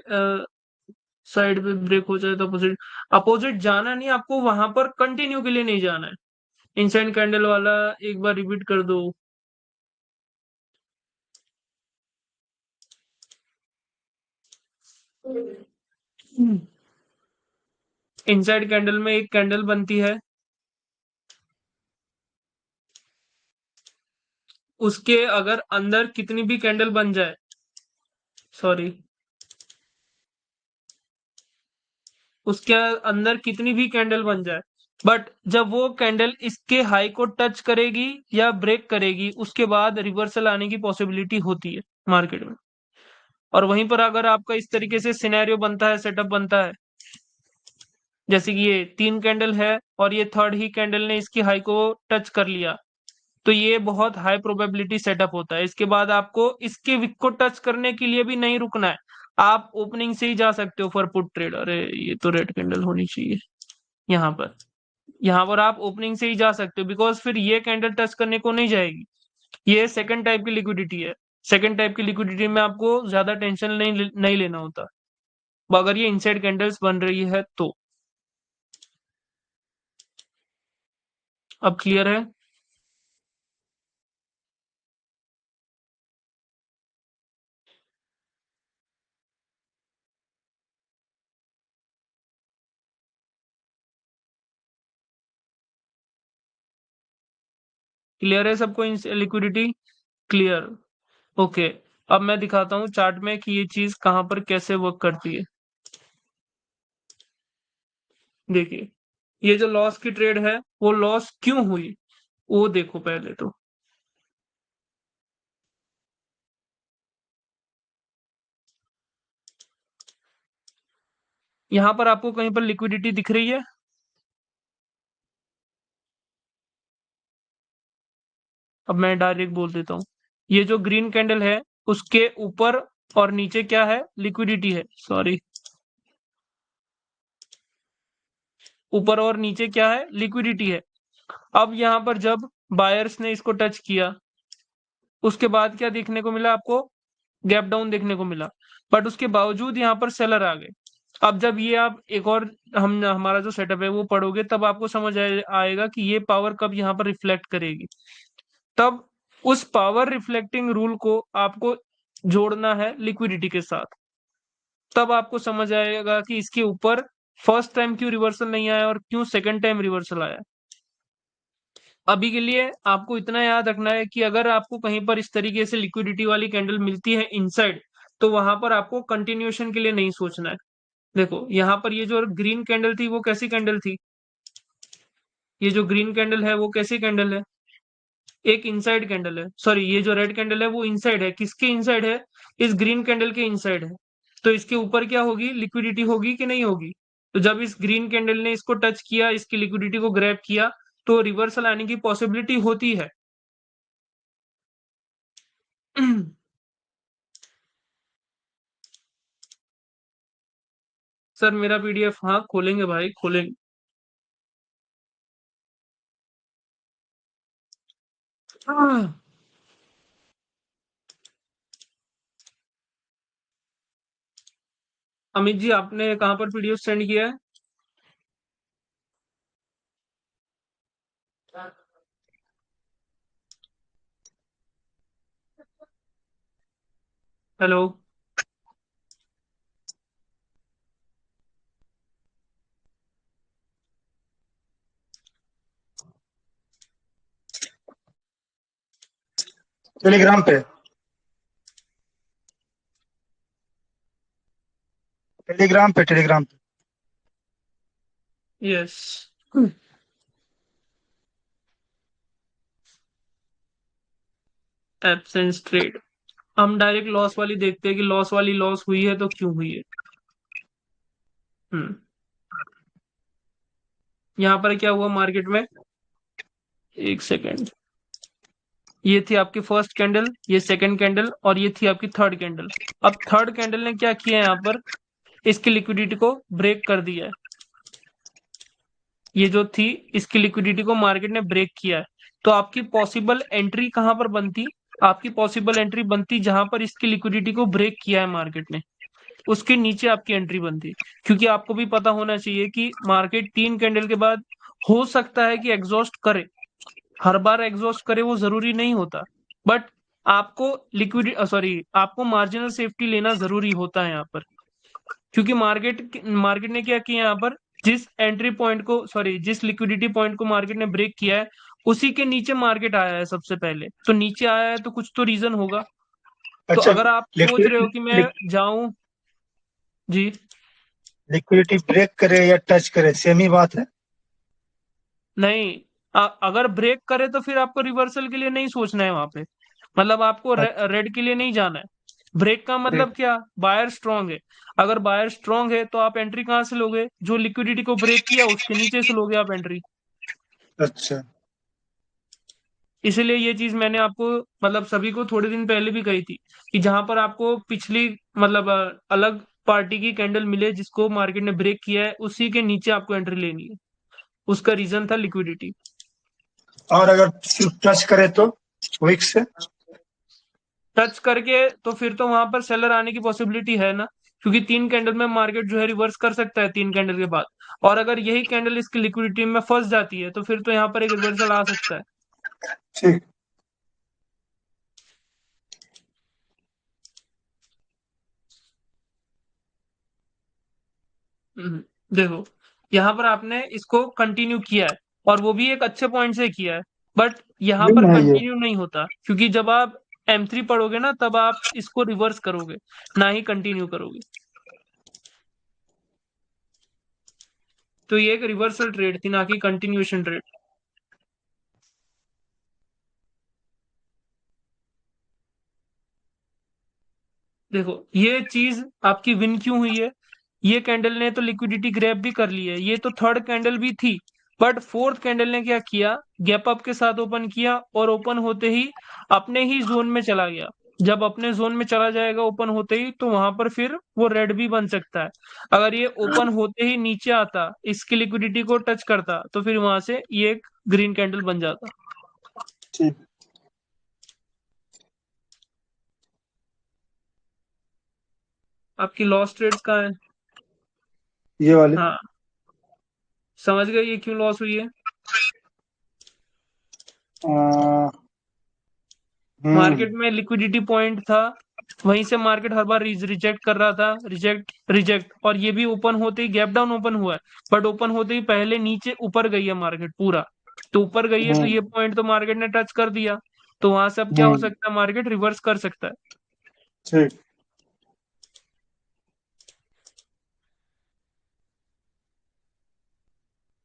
साइड पे ब्रेक हो जाए तो अपोजिट, अपोजिट जाना नहीं आपको, वहां पर कंटिन्यू के लिए नहीं जाना है। इंसाइड कैंडल वाला एक बार रिपीट कर दो। इनसाइड कैंडल में एक कैंडल बनती है, उसके अगर अंदर कितनी भी कैंडल बन जाए, सॉरी, उसके अंदर कितनी भी कैंडल बन जाए, बट जब वो कैंडल इसके हाई को टच करेगी या ब्रेक करेगी, उसके बाद रिवर्सल आने की पॉसिबिलिटी होती है मार्केट में। और वहीं पर अगर आपका इस तरीके से सिनेरियो बनता है, सेटअप बनता है, जैसे कि ये 3 कैंडल है और ये थर्ड ही कैंडल ने इसकी हाई को टच कर लिया, तो ये बहुत हाई प्रोबेबिलिटी सेटअप होता है। इसके बाद आपको इसके विक को टच करने के लिए भी नहीं रुकना है, आप ओपनिंग से ही जा सकते हो फॉर पुट ट्रेड। अरे ये तो रेड कैंडल होनी चाहिए यहाँ पर। यहाँ पर आप ओपनिंग से ही जा सकते हो, बिकॉज फिर ये कैंडल टच करने को नहीं जाएगी। ये सेकंड टाइप की लिक्विडिटी है। सेकंड टाइप की लिक्विडिटी में आपको ज्यादा टेंशन नहीं लेना होता, अगर ये इनसाइड कैंडल्स बन रही है तो। अब क्लियर है? क्लियर है सबको लिक्विडिटी? क्लियर। ओके, अब मैं दिखाता हूँ चार्ट में कि ये चीज कहाँ पर कैसे वर्क करती है। देखिए, ये जो लॉस की ट्रेड है वो लॉस क्यों हुई वो देखो पहले तो। यहाँ पर आपको कहीं पर लिक्विडिटी दिख रही है? अब मैं डायरेक्ट बोल देता हूँ, ये जो ग्रीन कैंडल है उसके ऊपर और नीचे क्या है? लिक्विडिटी है। सॉरी, ऊपर और नीचे क्या है? लिक्विडिटी है। अब यहाँ पर जब बायर्स ने इसको टच किया, उसके बाद क्या देखने को मिला आपको? गैप डाउन देखने को मिला, बट उसके बावजूद यहाँ पर सेलर आ गए। अब जब ये आप एक और हम हमारा जो सेटअप है वो पढ़ोगे तब आपको समझ आएगा कि ये पावर कब यहाँ पर रिफ्लेक्ट करेगी। तब उस पावर रिफ्लेक्टिंग रूल को आपको जोड़ना है लिक्विडिटी के साथ। तब आपको समझ आएगा कि इसके ऊपर फर्स्ट टाइम क्यों रिवर्सल नहीं आया और क्यों सेकंड टाइम रिवर्सल आया। अभी के लिए आपको इतना याद रखना है कि अगर आपको कहीं पर इस तरीके से लिक्विडिटी वाली कैंडल मिलती है इनसाइड, तो वहां पर आपको कंटिन्यूएशन के लिए नहीं सोचना है। देखो यहाँ पर ये जो ग्रीन कैंडल थी वो कैसी कैंडल थी? ये जो ग्रीन कैंडल है वो कैसी कैंडल है? एक इनसाइड कैंडल है। सॉरी, ये जो रेड कैंडल है वो इनसाइड है। किसके इनसाइड है? इस ग्रीन कैंडल के इनसाइड है। तो इसके ऊपर क्या होगी? लिक्विडिटी होगी कि नहीं होगी? तो जब इस ग्रीन कैंडल ने इसको टच किया, इसकी लिक्विडिटी को ग्रैब किया, तो रिवर्सल आने की पॉसिबिलिटी होती है। सर मेरा पीडीएफ, हाँ खोलेंगे भाई, खोलेंगे। हाँ। अमित जी, आपने कहाँ पर पीडीएफ सेंड किया है? हेलो। टेलीग्राम पे, टेलीग्राम पे, टेलीग्राम पे। यस। Absence trade. हम डायरेक्ट लॉस वाली देखते हैं कि लॉस वाली लॉस हुई है तो क्यों हुई है। हम्म यहाँ पर क्या हुआ मार्केट में? एक सेकेंड। ये थी आपकी फर्स्ट कैंडल, ये सेकंड कैंडल और ये थी आपकी थर्ड कैंडल। अब थर्ड कैंडल ने क्या किया? यहाँ पर इसकी लिक्विडिटी को ब्रेक कर दिया है। ये जो थी इसकी लिक्विडिटी को मार्केट ने ब्रेक किया है। तो आपकी पॉसिबल एंट्री कहां पर बनती? आपकी पॉसिबल एंट्री बनती जहां पर इसकी लिक्विडिटी को ब्रेक किया है मार्केट ने, उसके नीचे आपकी एंट्री बनती। क्योंकि आपको भी पता होना चाहिए कि मार्केट 3 कैंडल के बाद हो सकता है कि एग्जॉस्ट करे। हर बार एग्जॉस्ट करे वो जरूरी नहीं होता, बट आपको आपको मार्जिनल सेफ्टी लेना जरूरी होता है यहाँ पर। क्योंकि मार्केट ने क्या किया यहाँ पर? जिस एंट्री पॉइंट को, सॉरी, जिस लिक्विडिटी पॉइंट को मार्केट ने ब्रेक किया है उसी के नीचे मार्केट आया है सबसे पहले। तो नीचे आया है तो कुछ तो रीजन होगा। तो अच्छा, अगर आप सोच रहे हो कि मैं जाऊं, जी, लिक्विडिटी ब्रेक करे या टच करे, सेम ही बात है। नहीं, अगर ब्रेक करे तो फिर आपको रिवर्सल के लिए नहीं सोचना है वहां पे। मतलब आपको अच्छा, रेड के लिए नहीं जाना है। ब्रेक का ठीक। मतलब क्या? बायर स्ट्रांग है। अगर बायर स्ट्रांग है तो आप एंट्री कहां से लोगे? जो लिक्विडिटी को ब्रेक किया उसके नीचे से लोगे आप एंट्री। अच्छा, इसीलिए ये चीज मैंने आपको, मतलब सभी को थोड़े दिन पहले भी कही थी कि जहां पर आपको पिछली, मतलब अलग पार्टी की कैंडल मिले जिसको मार्केट ने ब्रेक किया है उसी के नीचे आपको एंट्री लेनी है। उसका रीजन था लिक्विडिटी। और अगर सिर्फ टच करे तो विक से? टच करके तो फिर तो वहां पर सेलर आने की पॉसिबिलिटी है ना, क्योंकि 3 कैंडल में मार्केट जो है रिवर्स कर सकता है 3 कैंडल के बाद। और अगर यही कैंडल इसकी लिक्विडिटी में फंस जाती है तो फिर तो यहाँ पर एक रिवर्सल आ सकता है। ठीक। देखो, यहाँ पर आपने इसको कंटिन्यू किया है और वो भी एक अच्छे पॉइंट से किया है। बट यहाँ पर विन है ये। कंटिन्यू नहीं होता, क्योंकि जब आप M3 पढ़ोगे ना तब आप इसको रिवर्स करोगे, ना ही कंटिन्यू करोगे। तो ये एक रिवर्सल ट्रेड थी, ना कि कंटिन्यूएशन ट्रेड। देखो ये चीज आपकी विन क्यों हुई है, ये कैंडल ने तो लिक्विडिटी ग्रैब भी कर ली है, ये तो थर्ड कैंडल भी थी, बट फोर्थ कैंडल ने क्या किया, गैप अप के साथ ओपन किया और ओपन होते ही अपने ही जोन में चला गया। जब अपने जोन में चला जाएगा ओपन होते ही, तो वहां पर फिर वो रेड भी बन सकता है। अगर ये ओपन होते ही नीचे आता, इसकी लिक्विडिटी को टच करता, तो फिर वहां से ये एक ग्रीन कैंडल बन जाता। ठीक। आपकी लॉस ट्रेड्स कहाँ है? ये वाले। हाँ, समझ गए ये क्यों लॉस हुई है। आ, मार्केट हम्म। में लिक्विडिटी पॉइंट था, वहीं से मार्केट हर बार रिजेक्ट कर रहा था, रिजेक्ट रिजेक्ट, और ये भी ओपन होते ही गैप डाउन ओपन हुआ है, बट ओपन होते ही पहले नीचे ऊपर गई है मार्केट पूरा। तो ऊपर गई है तो ये हम्म। पॉइंट तो मार्केट ने टच कर दिया, तो वहां से अब क्या हो हम्म। सकता है, मार्केट रिवर्स कर सकता है। ठीक।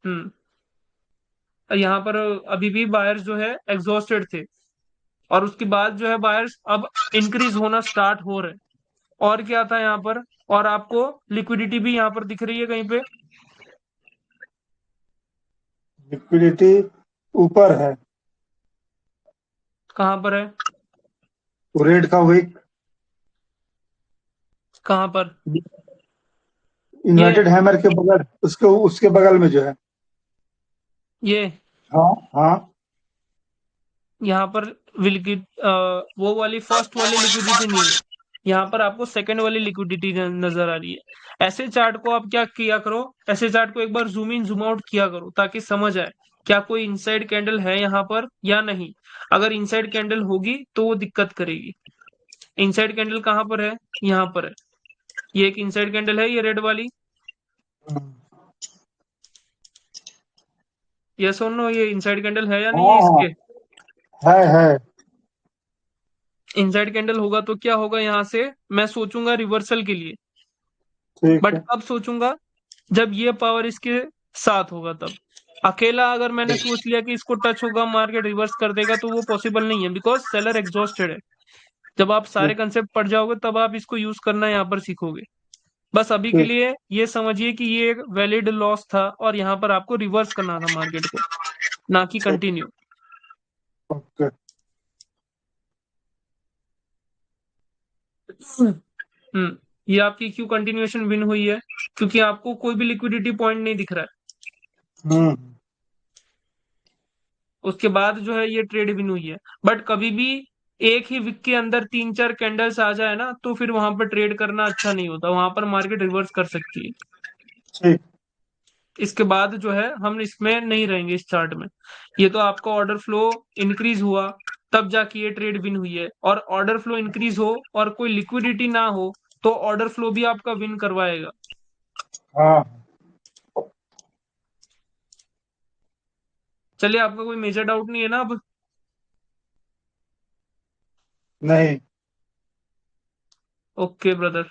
हम्म। यहाँ पर अभी भी बायर्स जो है एग्जॉस्टेड थे, और उसके बाद जो है बायर्स अब इंक्रीज होना स्टार्ट हो रहे हैं। और क्या था यहाँ पर, और आपको लिक्विडिटी भी यहाँ पर दिख रही है कहीं पे? लिक्विडिटी ऊपर है। कहाँ पर है? रेड का विक कहाँ पर? ये इन्वर्टेड हैमर के बगल, उसके उसके बगल में जो है। ये हाँ हाँ। यहाँ पर वो वाली फर्स्ट वाली लिक्विडिटी नहीं है, यहाँ पर आपको सेकंड वाली लिक्विडिटी नजर आ रही है। ऐसे चार्ट को आप क्या किया करो, ऐसे चार्ट को एक बार जूम इन जूम आउट किया करो, ताकि समझ आए क्या कोई इनसाइड कैंडल है यहाँ पर या नहीं। अगर इनसाइड कैंडल होगी तो वो दिक्कत करेगी। इनसाइड कैंडल कहाँ पर है? यहाँ पर है। ये एक इनसाइड कैंडल है, ये रेड वाली। ये सुन लो, ये इनसाइड कैंडल है या नहीं है हाँ इसके? है। इनसाइड कैंडल होगा तो क्या होगा, यहाँ से मैं सोचूंगा रिवर्सल के लिए, ठीक बट है। कब सोचूंगा, जब ये पावर इसके साथ होगा तब। अकेला अगर मैंने सोच लिया कि इसको टच होगा मार्केट रिवर्स कर देगा, तो वो पॉसिबल नहीं है, बिकॉज सेलर एग्जॉस्टेड है। जब आप सारे ठीक। कंसेप्ट पढ़ जाओगे तब आप इसको यूज करना यहाँ पर सीखोगे। बस अभी के ठीक। लिए ये समझिए कि ये एक वैलिड लॉस था, और यहाँ पर आपको रिवर्स करना था मार्केट को, ना कि ठीक। कंटिन्यू। ओके। हम्म। ये आपकी क्यों कंटिन्यूएशन विन हुई है, क्योंकि आपको कोई भी लिक्विडिटी पॉइंट नहीं दिख रहा है। हम्म। उसके बाद जो है ये ट्रेड विन हुई है। बट कभी भी एक ही वीक के अंदर तीन चार कैंडल्स आ जाए ना, तो फिर वहां पर ट्रेड करना अच्छा नहीं होता, वहां पर मार्केट रिवर्स कर सकती है। ठीक। इसके बाद जो है हम इसमें नहीं रहेंगे इस चार्ट में। ये तो आपका ऑर्डर फ्लो इंक्रीज हुआ तब जाके ये ट्रेड विन हुई है, और ऑर्डर फ्लो इंक्रीज हो और कोई लिक्विडिटी ना हो, तो ऑर्डर फ्लो भी आपका विन करवाएगा। हाँ। चलिए, आपका कोई मेजर डाउट नहीं है ना अब? नहीं। Okay brother.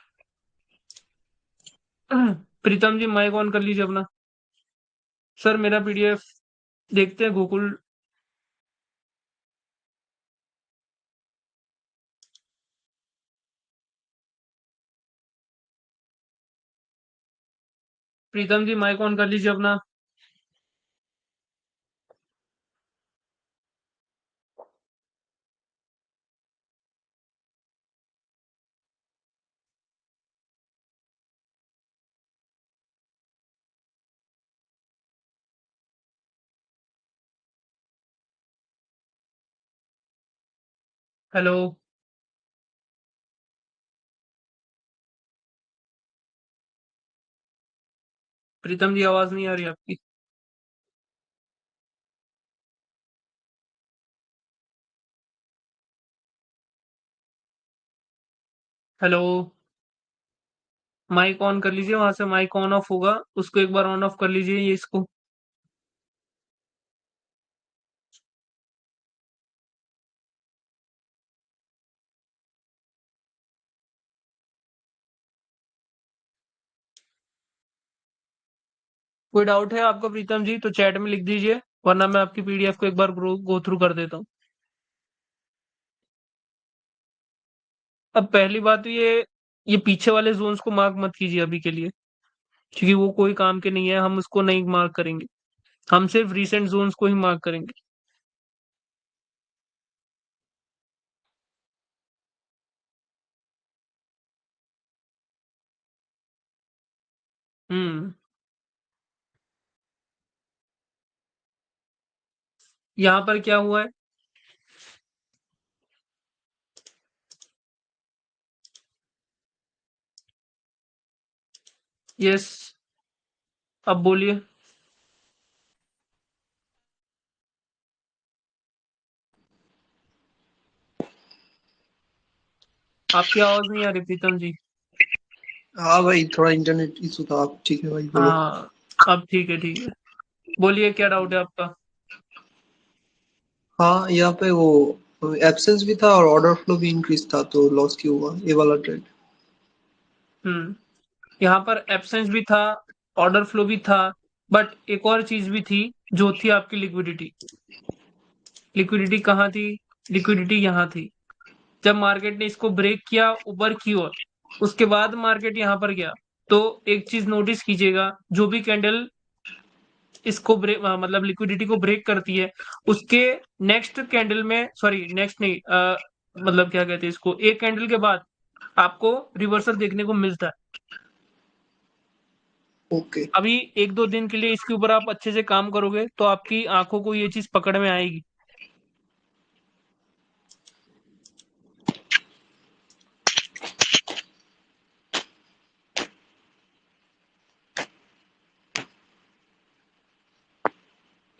Pritam ji mic on कर लीजिए अपना। सर मेरा पीडीएफ देखते हैं गोकुल। प्रीतम जी माइक ऑन कर लीजिए अपना। हेलो। प्रीतम जी आवाज नहीं आ रही आपकी। हेलो। माइक ऑन कर लीजिए, वहां से माइक ऑन ऑफ होगा, उसको एक बार ऑन ऑफ कर लीजिए, ये इसको। कोई डाउट है आपको प्रीतम जी तो चैट में लिख दीजिए, वरना मैं आपकी पीडीएफ को एक बार गो थ्रू कर देता हूँ। अब पहली बात तो ये पीछे वाले जोन्स को मार्क मत कीजिए अभी के लिए, क्योंकि वो कोई काम के नहीं है, हम उसको नहीं मार्क करेंगे। हम सिर्फ रीसेंट जोन्स को ही मार्क करेंगे। हम्म। यहाँ पर क्या हुआ है? यस, अब बोलिए। आपकी आवाज नहीं आ रही प्रीतम जी। हाँ भाई, थोड़ा इंटरनेट इशू था। आप ठीक है भाई, बोलो। हाँ, अब ठीक है, ठीक है। बोलिए क्या डाउट है आपका? हाँ, यहाँ पे वो एब्सेंस भी था और ऑर्डर फ्लो भी इंक्रीज था, तो लॉस क्यों हुआ ये वाला ट्रेड? हम्म। यहाँ पर एब्सेंस भी था, ऑर्डर फ्लो भी था, बट एक और चीज भी थी जो थी आपकी लिक्विडिटी। लिक्विडिटी कहाँ थी? लिक्विडिटी यहाँ थी। जब मार्केट ने इसको ब्रेक किया ऊपर की ओर, उसके बाद मार्केट यहाँ पर गया, तो एक चीज नोटिस कीजिएगा, जो भी कैंडल इसको ब्रेक मतलब लिक्विडिटी को ब्रेक करती है, उसके नेक्स्ट कैंडल में, सॉरी नेक्स्ट नहीं, मतलब क्या कहते हैं इसको, एक कैंडल के बाद आपको रिवर्सल देखने को मिलता है। ओके। अभी एक दो दिन के लिए इसके ऊपर आप अच्छे से काम करोगे तो आपकी आंखों को ये चीज पकड़ में आएगी।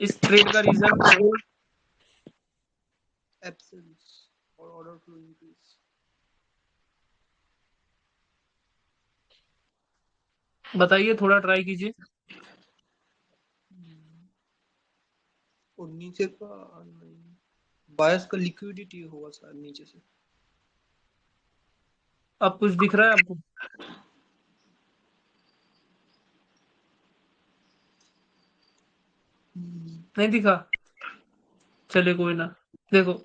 इस ट्रेड का रीजन एब्सेंस और ऑर्डर फ्लो इंक्रीज। बताइए, थोड़ा ट्राई कीजिए। और नीचे का बायस का लिक्विडिटी होगा शायद नीचे से। अब कुछ दिख रहा है आपको? नहीं दिखा? चलिए कोई ना। देखो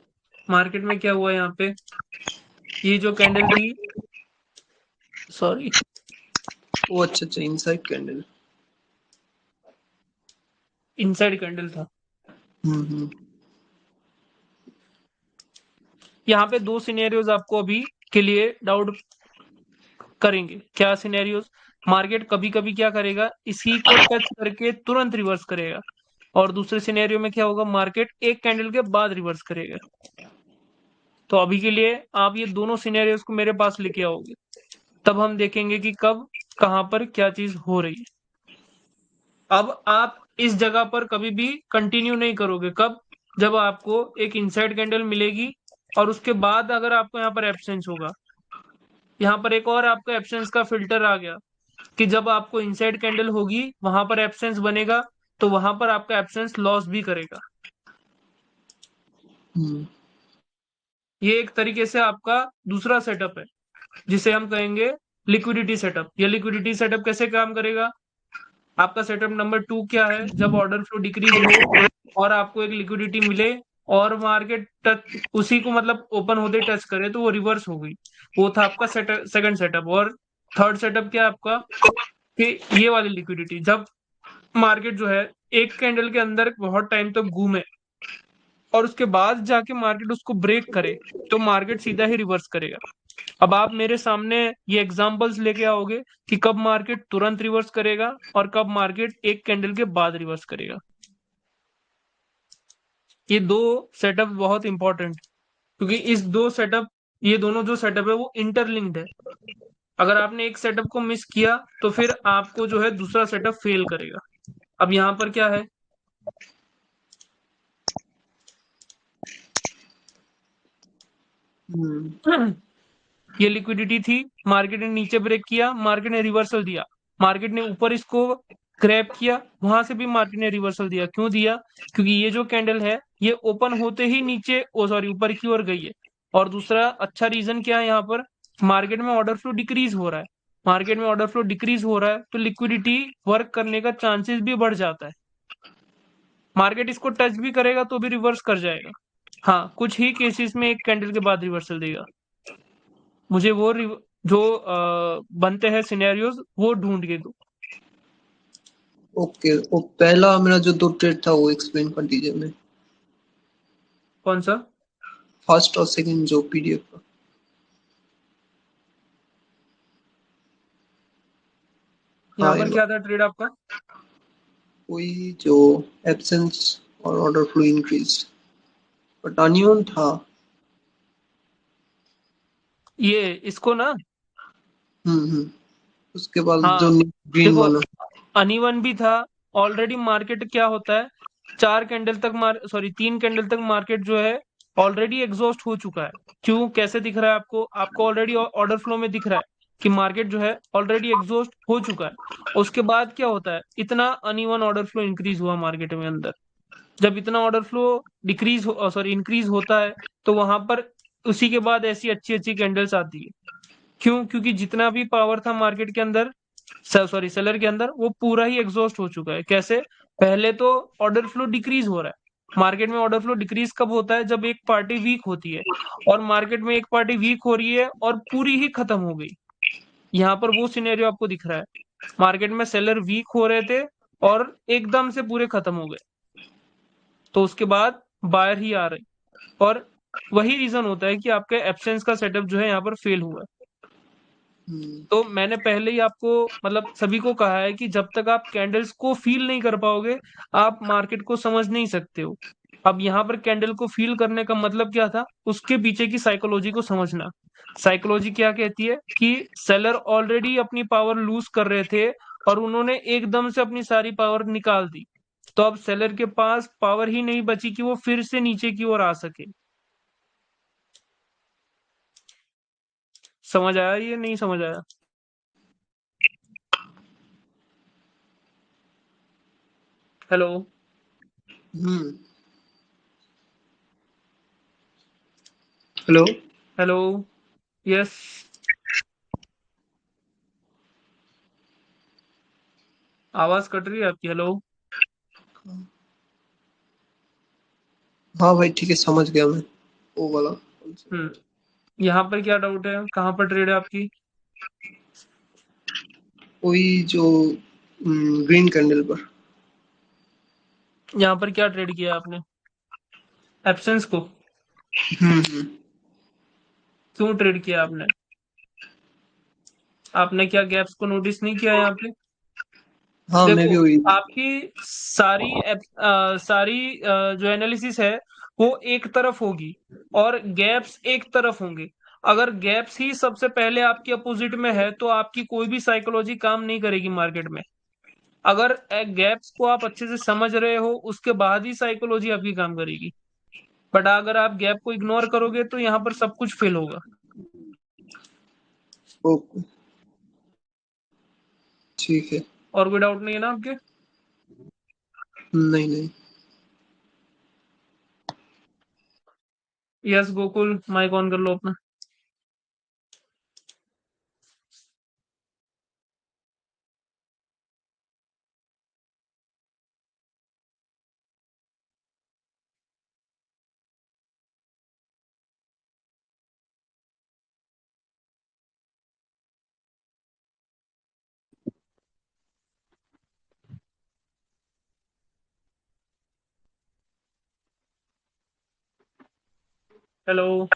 मार्केट में क्या हुआ यहाँ पे, ये जो कैंडल थी, सॉरी, ओ अच्छा अच्छा, इनसाइड कैंडल। इनसाइड कैंडल था। हम्म। यहाँ पे दो सिनेरियोज आपको अभी के लिए डाउट करेंगे। क्या सिनेरियोज? मार्केट कभी कभी क्या करेगा, इसी को टच करके तुरंत रिवर्स करेगा, और दूसरे सिनेरियो में क्या होगा, मार्केट एक कैंडल के बाद रिवर्स करेगा। तो अभी के लिए आप ये दोनों सिनेरियोज को मेरे पास लेके आओगे, तब हम देखेंगे कि कब कहां पर क्या चीज हो रही है। अब आप इस जगह पर कभी भी कंटिन्यू नहीं करोगे। कब? जब आपको एक इनसाइड कैंडल मिलेगी और उसके बाद अगर आपको यहाँ पर एब्सेंस होगा। यहाँ पर एक और आपका एब्सेंस का फिल्टर आ गया कि जब आपको इनसाइड कैंडल होगी वहां पर एब्सेंस बनेगा, तो वहां पर आपका एब्सेंस लॉस भी करेगा। हम्म। ये एक तरीके से आपका दूसरा सेटअप है, जिसे हम कहेंगे लिक्विडिटी सेटअप। ये लिक्विडिटी सेटअप कैसे काम करेगा? आपका सेटअप नंबर 2 क्या है? जब ऑर्डर फ्लो डिक्रीज हो और आपको एक लिक्विडिटी मिले और मार्केट टच उसी को मतलब ओपन होते टच करे, तो वो रिवर्स हो गई। वो था आपका सेकंड सेटअप। और थर्ड सेटअप क्या है आपका, कि ये वाली लिक्विडिटी, जब मार्केट जो है एक कैंडल के अंदर बहुत टाइम तक घूमे और उसके बाद जाके मार्केट उसको ब्रेक करे, तो मार्केट सीधा ही रिवर्स करेगा। अब आप मेरे सामने ये एग्जांपल्स लेके आओगे कि कब मार्केट तुरंत रिवर्स करेगा और कब मार्केट एक कैंडल के बाद रिवर्स करेगा। ये दो सेटअप बहुत इंपॉर्टेंट, क्योंकि इस दो सेटअप, ये दोनों जो सेटअप है वो इंटरलिंक्ड है। अगर आपने एक सेटअप को मिस किया तो फिर आपको जो है दूसरा सेटअप फेल करेगा। अब यहाँ पर क्या है, ये लिक्विडिटी थी, मार्केट ने नीचे ब्रेक किया, मार्केट ने रिवर्सल दिया, मार्केट ने ऊपर इसको ग्रैब किया, वहां से भी मार्केट ने रिवर्सल दिया। क्यों दिया? क्योंकि ये जो कैंडल है ये ओपन होते ही नीचे, ओ सॉरी, ऊपर की ओर गई है। और दूसरा अच्छा रीजन क्या है, यहाँ पर मार्केट में ऑर्डर फ्लो डिक्रीज हो रहा है, मार्केट में ऑर्डर फ्लो डिक्रीज हो रहा है तो लिक्विडिटी वर्क करने का चांसेस भी बढ़ जाता है। मार्केट इसको टच भी करेगा तो भी रिवर्स कर जाएगा। हाँ, कुछ ही केसेस में एक कैंडल के बाद रिवर्सल देगा। मुझे वो जो बनते हैं सिनेरियोज वो ढूंढ के दो। ओके, वो पहला मेरा जो 2 ट्रेड था वो एक्सप्लेन कर दीजिए मैं। कौन सा? फर्स्ट और सेकंड जो पीडीएफ का। यहाँ हाँ, ये पर क्या था ट्रेड आपका? वही जो एब्सेंस और ऑर्डर फ्लो इंक्रीज, बट अनयोन था। ये इसको ना, उसके बाद जो हाँ ग्रीन देखो, वाला। अनइवन भी था। ऑलरेडी मार्केट क्या होता है, 3 कैंडल तक मार्केट जो है ऑलरेडी एग्जॉस्ट हो चुका है। क्यों, कैसे दिख रहा है आपको? आपको ऑलरेडी ऑर्डर फ्लो में दिख रहा है कि मार्केट जो है ऑलरेडी एग्जॉस्ट हो चुका है। उसके बाद क्या होता है, इतना अनइवन ऑर्डर फ्लो इंक्रीज हुआ मार्केट में अंदर। जब इतना ऑर्डर फ्लो डिक्रीज हो सॉरी इंक्रीज होता है तो वहां पर उसी के बाद ऐसी अच्छी अच्छी कैंडल्स आती है। क्यों? क्योंकि जितना भी पावर था मार्केट के अंदर, सेलर के अंदर, वो पूरा ही एग्जॉस्ट हो चुका है। कैसे? पहले तो ऑर्डर फ्लो डिक्रीज हो रहा है। मार्केट में ऑर्डर फ्लो डिक्रीज कब होता है? जब एक पार्टी वीक होती है। और मार्केट में एक पार्टी वीक हो रही है और पूरी ही खत्म हो गई। यहाँ पर वो सिनेरियो आपको दिख रहा है। मार्केट में सेलर वीक हो रहे थे और एकदम से पूरे खत्म हो गए, तो उसके बाद बायर ही आ रहे। और वही रीजन होता है कि आपके एब्सेंस का सेटअप जो है यहाँ पर फेल हुआ है। तो मैंने पहले ही आपको मतलब सभी को कहा है कि जब तक आप कैंडल्स को फील नहीं कर पाओगे आप मार्केट को समझ नहीं सकते हो। अब यहाँ पर कैंडल को फील करने का मतलब क्या था, उसके पीछे की साइकोलॉजी को समझना। साइकोलॉजी क्या कहती है कि सेलर ऑलरेडी अपनी पावर लूज कर रहे थे और उन्होंने एकदम से अपनी सारी पावर निकाल दी। तो अब सेलर के पास पावर ही नहीं बची कि वो फिर से नीचे की ओर आ सके। समझ आया ये नहीं समझ आया? हेलो? हम्म हेलो। हेलो? यस। आवाज कट रही है आपकी। हेलो? हाँ भाई, ठीक है, समझ गया मैं वो वाला। हम्म। यहाँ पर क्या डाउट है, कहाँ पर ट्रेड है आपकी? वही जो ग्रीन कैंडल पर। यहाँ पर क्या ट्रेड किया आपने? एब्सेंस को? हम्म क्यों ट्रेड किया आपने? आपने क्या गैप्स को नोटिस नहीं किया यहाँ पे? हाँ, मैं भी देखो, वही। आपकी सारी जो एनालिसिस है वो एक तरफ होगी और गैप्स एक तरफ होंगे। अगर गैप्स ही सबसे पहले आपकी अपोजिट में है तो आपकी कोई भी साइकोलॉजी काम नहीं करेगी मार्केट में। अगर गैप्स को आप अच्छे से समझ रहे हो उसके बाद ही साइकोलॉजी आपकी काम करेगी। बट अगर आप गैप को इग्नोर करोगे तो यहाँ पर सब कुछ फेल होगा। ओके, ठीक है। और कोई डाउट नहीं है ना आपके? नहीं नहीं। यस गोकुल, माइक ऑन कर लो अपना। हेलो?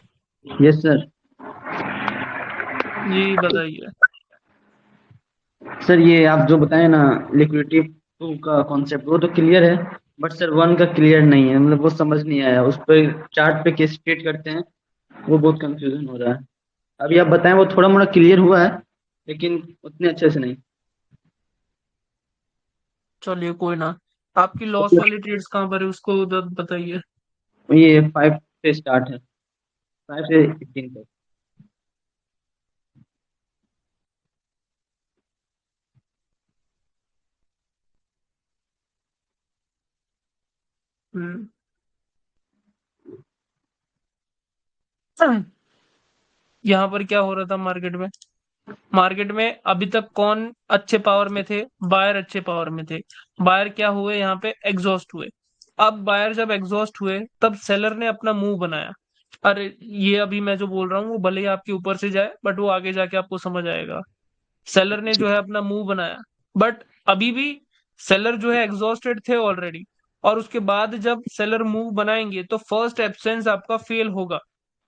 Yes sir. जी बताइए। सर ये आप जो बताए ना लिक्विडिटी टू का कॉन्सेप्ट वो तो क्लियर है, बट सर वन का क्लियर नहीं है, मतलब वो समझ नहीं आया। उस पर चार्ट पे कैसे ट्रीट करते हैं वो बहुत कंफ्यूजन हो रहा है। अभी आप बताएं वो थोड़ा मोड़ा क्लियर हुआ है लेकिन उतने अच्छे से नहीं। चलिए कोई ना। आपकी लॉस वाली ट्रेड्स कहाँ पर है उसको बताइए। ये 5 से स्टार्ट है, 5 से 15 तक। हम्म। यहाँ पर क्या हो रहा था मार्केट में? मार्केट में अभी तक कौन अच्छे पावर में थे? बायर अच्छे पावर में थे। बायर क्या हुए यहाँ पे? एग्जॉस्ट हुए। अब बायर जब एग्जॉस्ट हुए तब सेलर ने अपना मूव बनाया। अरे ये अभी मैं जो बोल रहा हूँ वो भले ही आपके ऊपर से जाए बट वो आगे जाके आपको समझ आएगा। सेलर ने जो है अपना मूव बनाया, बट अभी भी सेलर जो है एग्जॉस्टेड थे ऑलरेडी। और उसके बाद जब सेलर मूव बनाएंगे तो फर्स्ट एब्सेंस आपका फेल होगा,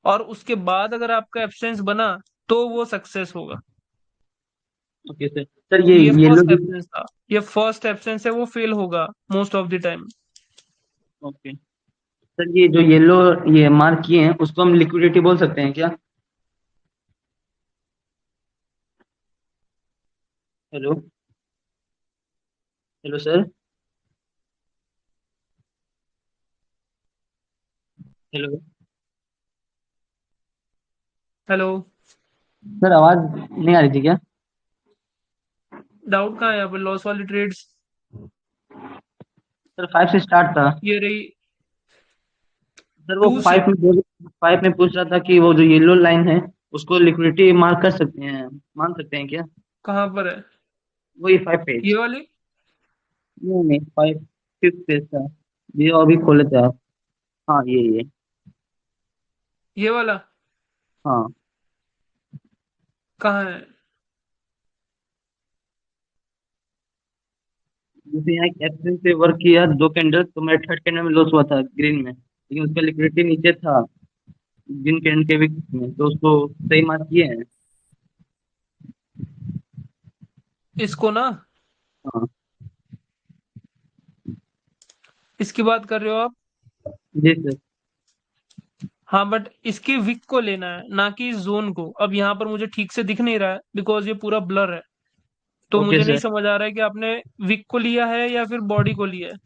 और उसके बाद अगर आपका एब्सेंस बना तो वो सक्सेस होगा। Okay sir. सर तो ये येलो फर्स्ट जो एब्सेंस था, ये फर्स्ट एब्सेंस है, वो फेल होगा most of the time. Okay sir, ये जो येलो ये मार्क किए हैं उसको हम लिक्विडिटी बोल सकते हैं क्या? Hello. Hello sir. Hello hello. Sir, आवाज नहीं आ रही थी क्या? डाउट कहाँ है यहाँ पे? लॉस वाली ट्रेड्स सर 5 से स्टार्ट था। ये रही। सर वो 2 से 5 में पूछ रहा था कि वो जो येलो लाइन है उसको लिक्विडिटी मार्क कर सकते हैं, मान सकते हैं क्या? कहाँ पर है? वही 5 पेज। ये वाली? नहीं नहीं, 5 पेज था। ये अभी खोले थे आप? हाँ ये। ये वाला हाँ। कहाँ है? जैसे यहाँ एक एक्सेल पे वर्क किया 2 कैंडल, तो मेरा थर्ड कैंडल में लॉस हुआ था ग्रीन में, लेकिन उसका लिक्विडिटी नीचे था ग्रीन कैंडल के विक में, तो उसको सही मार्क किए हैं। इसको ना, हाँ। इसकी बात कर रहे हो आप? जी सर। हाँ, बट इसके विक को लेना है ना कि इस जोन को। अब यहाँ पर मुझे ठीक से दिख नहीं रहा है बिकॉज ये पूरा ब्लर है, तो ओके मुझे नहीं सर। समझ आ रहा है कि आपने विक को लिया है या फिर बॉडी को लिया है।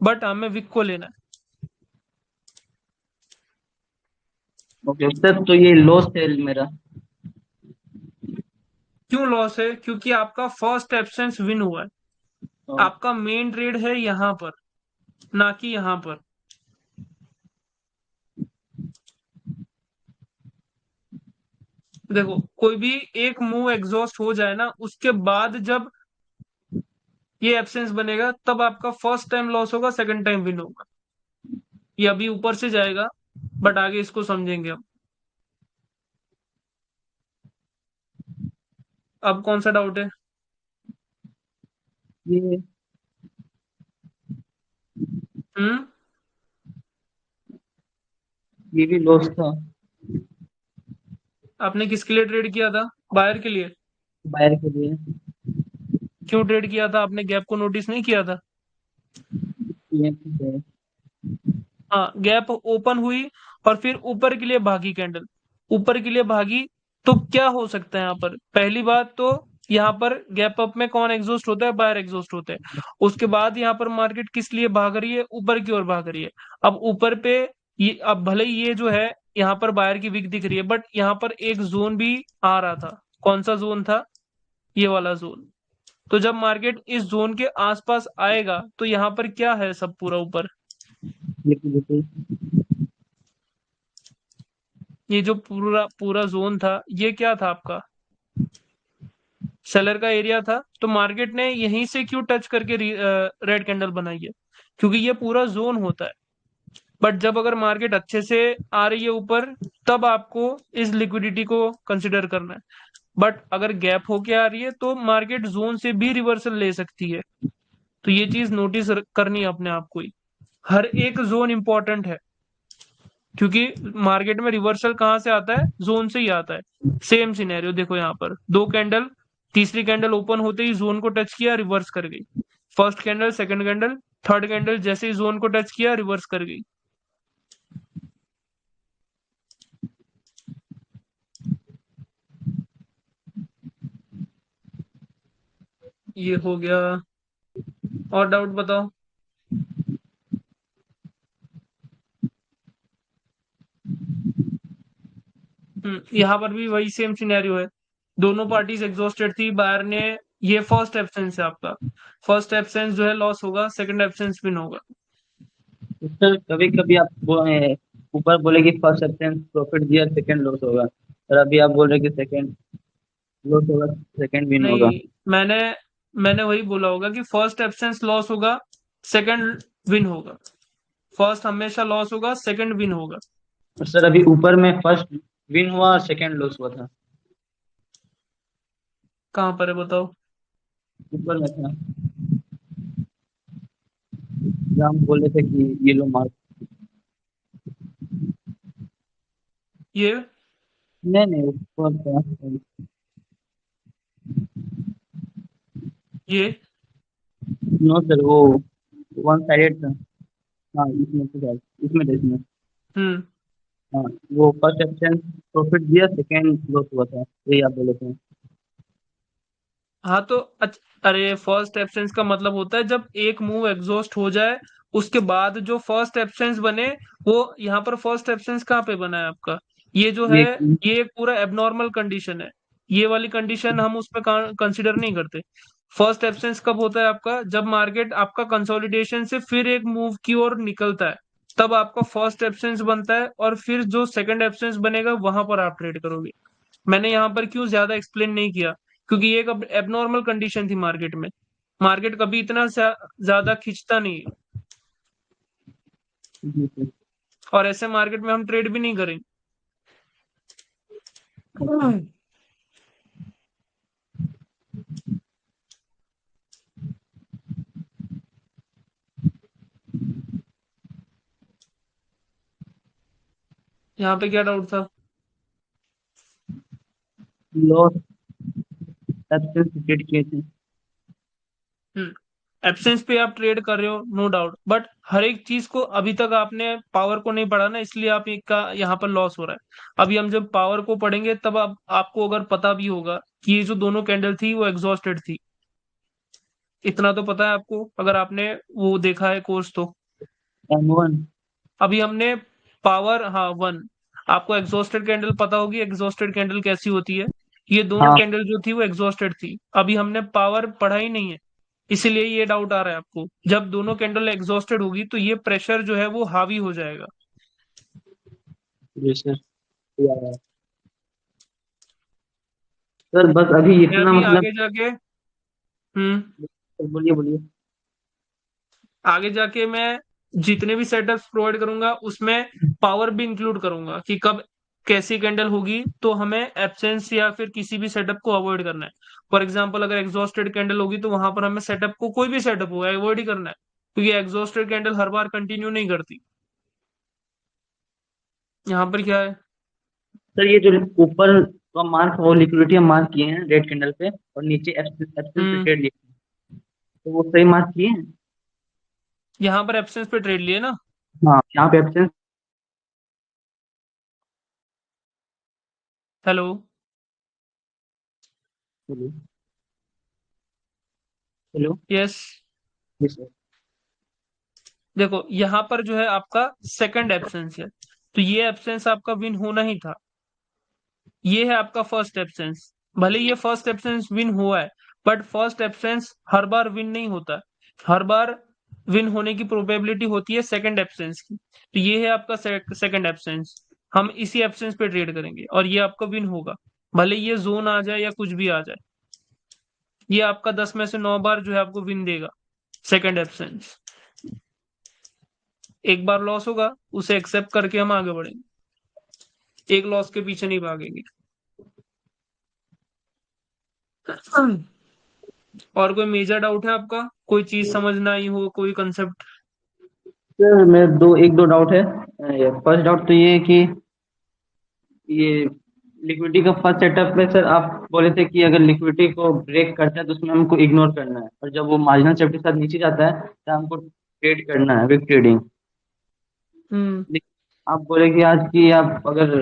बट हमें विक को लेना है। ओके सर, तो ये लॉस है मेरा। क्यों लॉस है? क्योंकि आपका फर्स्ट एब्सेंस विन हुआ है। हाँ। आपका मेन ट्रेड है यहाँ पर, ना कि यहाँ पर। देखो, कोई भी एक मूव एग्जॉस्ट हो जाए ना, उसके बाद जब ये एब्सेंस बनेगा तब आपका फर्स्ट टाइम लॉस होगा, सेकंड टाइम विन होगा। ये अभी ऊपर से जाएगा बट आगे इसको समझेंगे हम। अब कौन सा डाउट है? ये हम्म। ये भी लॉस था। आपने किसके लिए ट्रेड किया था? बायर के लिए? बायर के लिए। क्यों ट्रेड किया था? आपने गैप को नोटिस नहीं किया था? ये ठीक है। हाँ, गैप ओपन हुई और फिर ऊपर के लिए भागी कैंडल, ऊपर के लिए भागी। तो क्या हो सकता है यहाँ पर? पहली बात तो यहाँ पर गैप अप में कौन एग्जॉस्ट होता है? बायर एग्जॉस्ट होते हैं। उसके बाद यहाँ पर मार्केट किस लिए भाग रही है? ऊपर की ओर भाग रही है। अब ऊपर पे ये, अब भले ही ये जो है यहाँ पर बायर की विक दिख रही है, बट यहाँ पर एक जोन भी आ रहा था। कौन सा जोन था? ये वाला जोन। तो जब मार्केट इस जोन के आसपास आएगा तो यहाँ पर क्या है? सब पूरा ऊपर लिक्विडिटी। ये जो पूरा पूरा जोन था, ये क्या था आपका? सेलर का एरिया था। तो मार्केट ने यहीं से क्यों टच करके रेड कैंडल बनाई है? क्योंकि ये पूरा जोन होता है। बट जब अगर मार्केट अच्छे से आ रही है ऊपर, तब आपको इस लिक्विडिटी को कंसिडर करना है। बट अगर गैप होके आ रही है तो मार्केट जोन से भी रिवर्सल ले सकती है। तो ये चीज नोटिस करनी है अपने आप को ही। हर एक जोन इंपॉर्टेंट है, क्योंकि मार्केट में रिवर्सल कहाँ से आता है? जोन से ही आता है। सेम सिनेरियो देखो, यहाँ पर 2 कैंडल, तीसरी कैंडल ओपन होते ही जोन को टच किया, रिवर्स कर गई। First candle, second candle, third candle जैसे ही जोन को टच किया, रिवर्स कर गई। ये हो गया। और डाउट बताओ। यहाँ पर भी वही सेम सिनेरियो है। दोनों पार्टीज एग्जॉस्टेड थी। बायर ने, ये फर्स्ट एब्सेंस है आपका। फर्स्ट एब्सेंस जो है लॉस होगा, सेकंड एब्सेंस विन होगा। तो सर कभी कभी आप ऊपर बोले कि फर्स्ट एब्सेंस प्रॉफिट दिया, सेकंड लॉस होगा, और अभी आप बोल रहे कि सेकंड लॉस होगा, सेकंड विन होगा। नहीं, मैंने मैंने वही बोला होगा कि फर्स्ट एब्सेंस लॉस होगा, सेकंड विन होगा। फर्स्ट हमेशा लॉस होगा, सेकंड विन होगा। और सर अभी ऊपर में फर्स्ट विन हुआ और सेकंड लॉस हुआ था। कहाँ पर है बताओ? ऊपर में था, जहाँ हम बोले थे कि येलो मार्क। ये नहीं नहीं, ऊपर था। ये नो सर, वो वन साइडेड था। हाँ इसमें तो है, इसमें था, इसमें। हम्म हाँ, वो फर्स्ट एक्सचेंज प्रॉफिट दिया, सेकंड लॉस हुआ था, यही आप बोले थे। हाँ तो अरे फर्स्ट एब्सेंस का मतलब होता है जब एक मूव एग्जॉस्ट हो जाए, उसके बाद जो फर्स्ट एब्सेंस बने, वो यहाँ पर फर्स्ट एब्सेंस कहाँ पे बना है आपका? ये जो है, ये ये एक पूरा एबनॉर्मल कंडीशन है। ये वाली कंडीशन हम उसमें कंसिडर नहीं करते। फर्स्ट एब्सेंस कब होता है आपका? जब मार्केट आपका कंसोलिडेशन से फिर एक मूव की ओर निकलता है, तब आपका फर्स्ट एब्सेंस बनता है, और फिर जो सेकंड एब्सेंस बनेगा वहां पर आप ट्रेड करोगे। मैंने यहाँ पर क्यों ज्यादा एक्सप्लेन नहीं किया, क्योंकि ये एक एबनॉर्मल कंडीशन थी मार्केट में। मार्केट कभी इतना ज्यादा खींचता नहीं है, जी सर। और ऐसे मार्केट में हम ट्रेड भी नहीं करेंगे। यहाँ पे क्या डाउट था? लॉस एब्सेंस क्रिएट किए थे। हम्म एब्सेंस पे आप ट्रेड कर रहे हो, नो डाउट, बट हर एक चीज को अभी तक आपने पावर को नहीं पढ़ा ना, इसलिए आप एक का यहाँ पर लॉस हो रहा है। अभी हम जब पावर को पढ़ेंगे तब आपको अगर पता भी होगा कि ये जो दोनों कैंडल थी वो एग्जॉस्टेड थी। इतना तो पता है आपको, अगर आपने वो देखा है कोर्स तो। M1। अभी हमने पावर, हाँ वन, आपको एग्जॉस्टेड कैंडल पता होगी, एग्जॉस्टेड कैंडल कैसी होती है। ये दोनों हाँ कैंडल जो थी वो एग्जॉस्टेड थी। अभी हमने पावर पढ़ा ही नहीं है, इसीलिए ये डाउट आ रहा है आपको। जब दोनों कैंडल एग्जॉस्टेड होगी तो ये प्रेशर जो है वो हावी हो जाएगा। जी सर, याद आया। सर बस अभी मैं इतना अभी मतलब। आगे जाके हम्म बोलिए बोलिए। आगे जाके मैं जितने भी सेटअप्स प्रोवाइड करूंगा उसमें पावर भी इंक्लूड करूंगा कि कब कैसी कैंडल होगी तो हमें एब्सेंस या फिर किसी भी सेटअप को अवॉइड करना है। फॉर एग्जांपल अगर एग्जॉस्टेड कैंडल होगी तो वहां पर हमें सेटअप को, कोई भी सेटअप हो, अवॉइड ही करना है, क्योंकि एग्जॉस्टेड कैंडल हर बार कंटिन्यू नहीं करती। यहाँ पर क्या है? सर ये जो ऊपर का मार्क, वो लिक्विडिटी हम मार्क किए हैं रेड कैंडल पे, और नीचे एब्सेंस पे हम्म ट्रेड लिए, तो वो सही मार्क किए हैं। यहाँ पर एब्सेंस पे ट्रेड लिए ना? हाँ यहाँ पे absence. Hello? Hello. Hello. Yes. जी सर। देखो यहाँ पर जो है आपका सेकंड एब्सेंस है, तो ये एब्सेंस आपका विन होना ही था। ये है आपका फर्स्ट एब्सेंस। भले ये फर्स्ट एब्सेंस विन हुआ है, but first absence her bar win नहीं होता। हर बार विन होने की प्रोबेबिलिटी होती है सेकंड एब्सेंस की। तो ये है आपका सेकंड एब्सेंस। हम इसी एब्सेंस पे ट्रेड करेंगे और ये आपका विन होगा, भले ये जोन आ जाए या कुछ भी आ जाए। ये आपका 10 में से 9 बार जो है आपको विन देगा सेकंड एब्सेंस। एक बार लॉस होगा, उसे एक्सेप्ट करके हम आगे बढ़ेंगे, एक लॉस के पीछे नहीं भागेंगे। और कोई मेजर डाउट है आपका? कोई चीज समझ ना आई हो, कोई कंसेप्ट? सर मेरे एक दो डाउट है। फर्स्ट डाउट तो ये है कि ये लिक्विडिटी का फर्स्ट सेटअप में सर आप बोले थे कि अगर लिक्विडिटी को ब्रेक करता है तो उसमें हमको इग्नोर करना है, और जब वो मार्जिनल सेफ्टी के साथ नीचे जाता है तो हमको ट्रेड करना है, विक ट्रेडिंग। हम्म आप बोले कि आज की आप अगर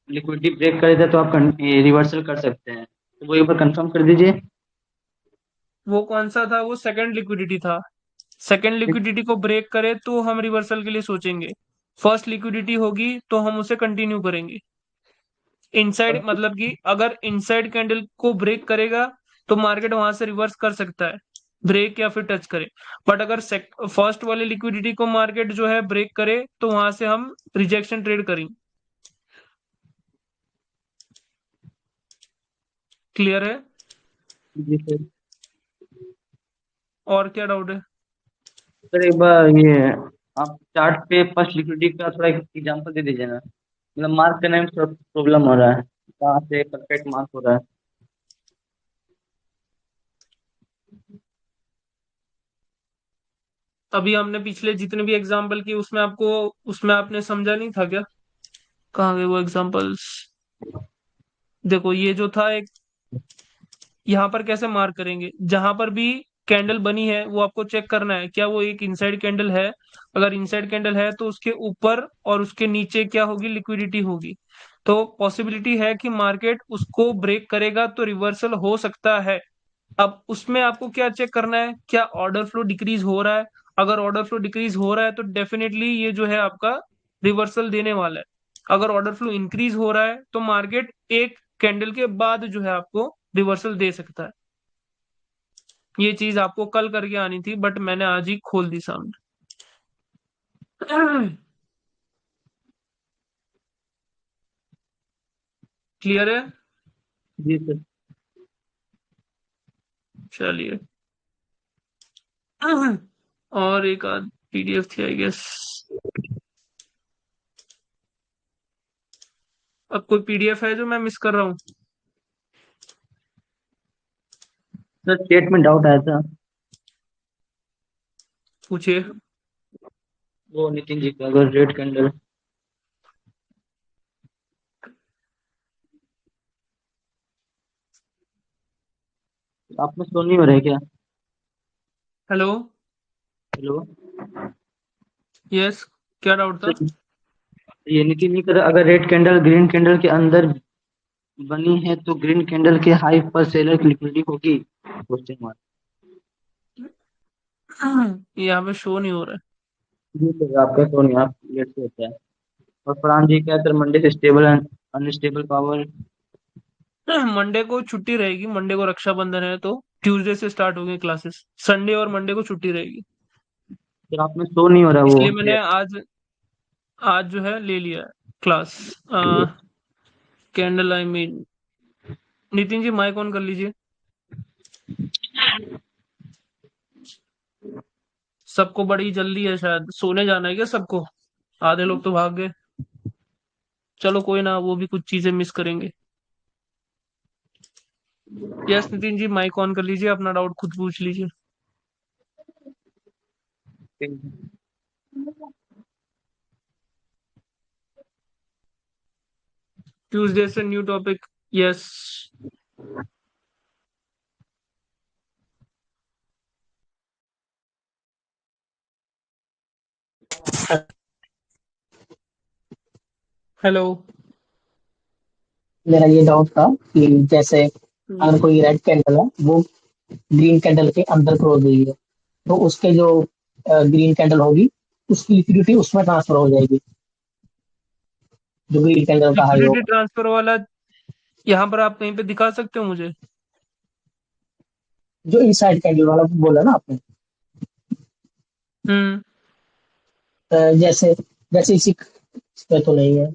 लिक्विडिटी ब्रेक करे थे तो आप रिवर्सल कर सकते हैं, तो वो एक बार कंफर्म कर दीजिए। वो कौन सा था? वो सेकंड लिक्विडिटी था। सेकंड लिक्विडिटी को ब्रेक करे तो हम रिवर्सल के लिए सोचेंगे। फर्स्ट लिक्विडिटी होगी तो हम उसे कंटिन्यू करेंगे। इनसाइड मतलब कि अगर इनसाइड कैंडल को ब्रेक करेगा तो मार्केट वहां से रिवर्स कर सकता है, ब्रेक या फिर टच करे। बट अगर फर्स्ट वाली लिक्विडिटी को मार्केट जो है ब्रेक करे तो वहां से हम रिजेक्शन ट्रेड करेंगे। क्लियर है? जी सर। और क्या डाउट है? सर एक बार ये आप चार्ट पे फर्स्ट लिक्विडिटी का थोड़ा एग्जांपल दे दीजिए ना, मतलब मार्क करने में थोड़ा प्रॉब्लम हो रहा है, कहाँ से परफेक्ट मार्क हो रहा है। अभी हमने पिछले जितने भी एग्जाम्पल किए उसमें आपने समझा नहीं था क्या? कहाँ गए वो एग्जाम्पल्स? देखो ये जो था एक, यहाँ पर कैसे मार्क करेंगे, जहां पर भी कैंडल बनी है वो आपको चेक करना है क्या वो एक इनसाइड कैंडल है। अगर इनसाइड कैंडल है तो उसके ऊपर और उसके नीचे क्या होगी, लिक्विडिटी होगी। तो पॉसिबिलिटी है कि मार्केट उसको ब्रेक करेगा तो रिवर्सल हो सकता है। अब उसमें आपको क्या चेक करना है, क्या ऑर्डर फ्लो डिक्रीज हो रहा है। अगर ऑर्डर फ्लो डिक्रीज हो रहा है तो डेफिनेटली ये जो है आपका रिवर्सल देने वाला है। अगर ऑर्डर फ्लो इंक्रीज हो रहा है तो मार्केट एक कैंडल के बाद जो है आपको रिवर्सल दे सकता है। ये चीज आपको कल करके आनी थी बट मैंने आज ही खोल दी सामने। क्लियर है? जी सर। चलिए। और एक आध पीडीएफ थी आई गेस। अब कोई पीडीएफ है जो मैं मिस कर रहा हूँ? सर चेट में डाउट आया था, पूछिए। वो नितिन जी का, अगर रेड कैंडल आप में शो नहीं हो रहा है क्या? हेलो। हेलो। यस, क्या डाउट था? सर ये नितिन जी का, अगर रेड कैंडल ग्रीन कैंडल के अंदर बनी है तो ग्रीन कैंडल के हाई पर सेलर की लिक्विडिटी होगी, क्वेश्चन मार्क। यहाँ पे शो नहीं हो रहा जी सर, आपका शो नहीं, आप लेट से होता है। और फरहान जी क्या सर, मंडे से स्टेबल एंड अनस्टेबल पावर। है। मंडे को छुट्टी रहेगी, मंडे को रक्षाबंधन है तो ट्यूसडे से स्टार्ट होंगे क्लासेस। संडे और मंडे को छुट्टी रहेगी। सर आप में शो नहीं हो रहा वो। इसलिए मैंने आज आज जो है ले लिया है class. Candle I mean. Nitin ji mic on कर लीजिए। सबको बड़ी जल्दी है, शायद सोने जाना है क्या सबको? आधे लोग तो भाग गए। चलो कोई ना, वो भी कुछ चीजें मिस करेंगे। Yes Nitin ji mic on कर लीजिए, अपना डाउट खुद पूछ लीजिए। ट्यूसडे से न्यू टॉपिक। यस। हेलो। मेरा ये डाउट था कि जैसे अगर कोई रेड कैंडल है वो ग्रीन कैंडल के अंदर क्लोज हुई है, तो उसके जो ग्रीन कैंडल होगी उसकी लिक्विडिटी उसमें ट्रांसफर हो जाएगी, जो ग्रीन कैंडल का हाई लिक्विडिटी होगा। ट्रांसफर वाला यहाँ पर आप कहीं पे दिखा सकते हो मुझे? जो इनसाइड कैंडल वाला बोला ना आपने, हम्म। जैसे जैसे इसी पे तो नहीं है।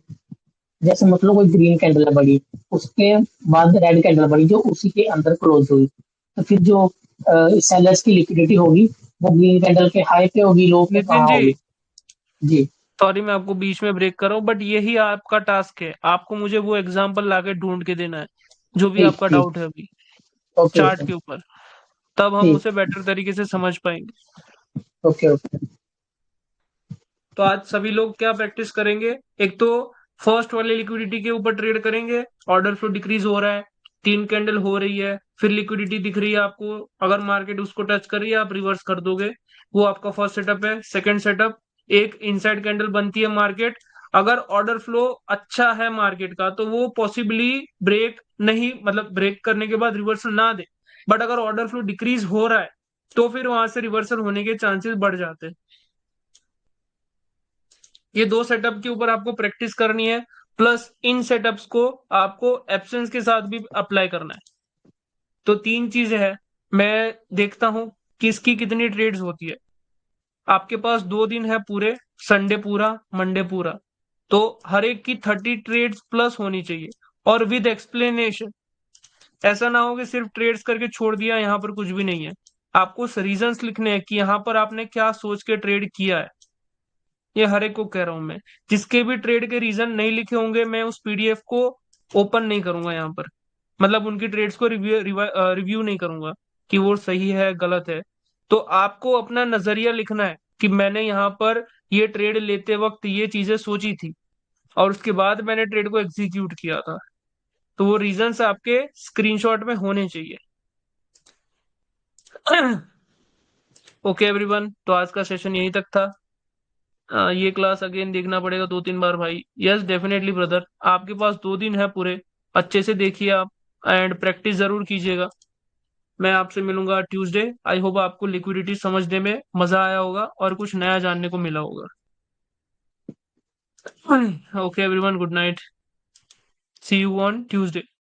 जैसे मतलब कोई ग्रीन कैंडल है बड़ी, उसके बाद रेड कैंडल बड़ी जो उसी के अंदर क्लोज हुई, तो फिर जो सेलर्स की लिक्विडिटी होगी वो ग्रीन कैंडल के हाई पे होगी, लो पे नितिन कहाँ जी, होगी? जी। सॉरी मैं आपको बीच में ब्रेक कर रहा हूँ बट यही आपका टास्क है, आपको मुझे वो एग्जांपल लाके ढूंढ के देना है जो भी ठीक आपका ठीक। डाउट है अभी ओके चार्ट ओके। के ऊपर। तब हम ठीक। उसे बेटर तरीके से समझ पाएंगे। Okay okay. तो आज सभी लोग क्या प्रैक्टिस करेंगे, एक तो फर्स्ट वाले लिक्विडिटी के ऊपर ट्रेड करेंगे। ऑर्डर फ्लो डिक्रीज हो रहा है, 3 कैंडल हो रही है, फिर लिक्विडिटी दिख रही है आपको, अगर मार्केट उसको टच कर रही है आप रिवर्स कर दोगे। वो आपका फर्स्ट सेटअप है। सेकंड सेटअप, एक इनसाइड कैंडल बनती है मार्केट, अगर ऑर्डर फ्लो अच्छा है मार्केट का तो वो पॉसिबली ब्रेक नहीं, मतलब ब्रेक करने के बाद रिवर्सल ना दे। बट अगर ऑर्डर फ्लो डिक्रीज हो रहा है तो फिर वहां से रिवर्सल होने के चांसेस बढ़ जाते हैं। ये दो सेटअप के ऊपर आपको प्रैक्टिस करनी है, प्लस इन सेटअप्स को आपको एब्सेंस के साथ भी अप्लाई करना है। तो 3 चीजें हैं। मैं देखता हूं किसकी कितनी ट्रेड्स होती है। आपके पास 2 दिन है पूरे, संडे पूरा, मंडे पूरा, तो हर एक की 30 ट्रेड्स प्लस होनी चाहिए और विद एक्सप्लेनेशन। ऐसा ना हो कि सिर्फ ट्रेड्स करके छोड़ दिया, यहाँ पर कुछ भी नहीं है। आपको रीजंस लिखने हैं कि यहाँ पर आपने क्या सोच के ट्रेड किया है। ये हर एक को कह रहा हूं मैं। जिसके भी ट्रेड के रीजन नहीं लिखे होंगे मैं उस पीडीएफ को ओपन नहीं करूंगा यहाँ पर। मतलब उनकी ट्रेड्स को रिव्यू नहीं करूंगा कि वो सही है गलत है। तो आपको अपना नजरिया लिखना है कि मैंने यहाँ पर ये ट्रेड लेते वक्त ये चीजें सोची थी और उसके बाद मैंने ट्रेड को एग्जीक्यूट किया था। तो वो रीजंस आपके स्क्रीनशॉट में होने चाहिए। ओके एवरीवन, तो आज का सेशन यहीं तक था। ये क्लास अगेन देखना पड़ेगा 2-3 बार भाई। यस डेफिनेटली ब्रदर, आपके पास 2 दिन है पूरे, अच्छे से देखिए आप एंड प्रैक्टिस जरूर कीजिएगा। मैं आपसे मिलूंगा ट्यूसडे। आई होप आपको लिक्विडिटी समझने में मजा आया होगा और कुछ नया जानने को मिला होगा। Okay everyone, good night, see you on Tuesday.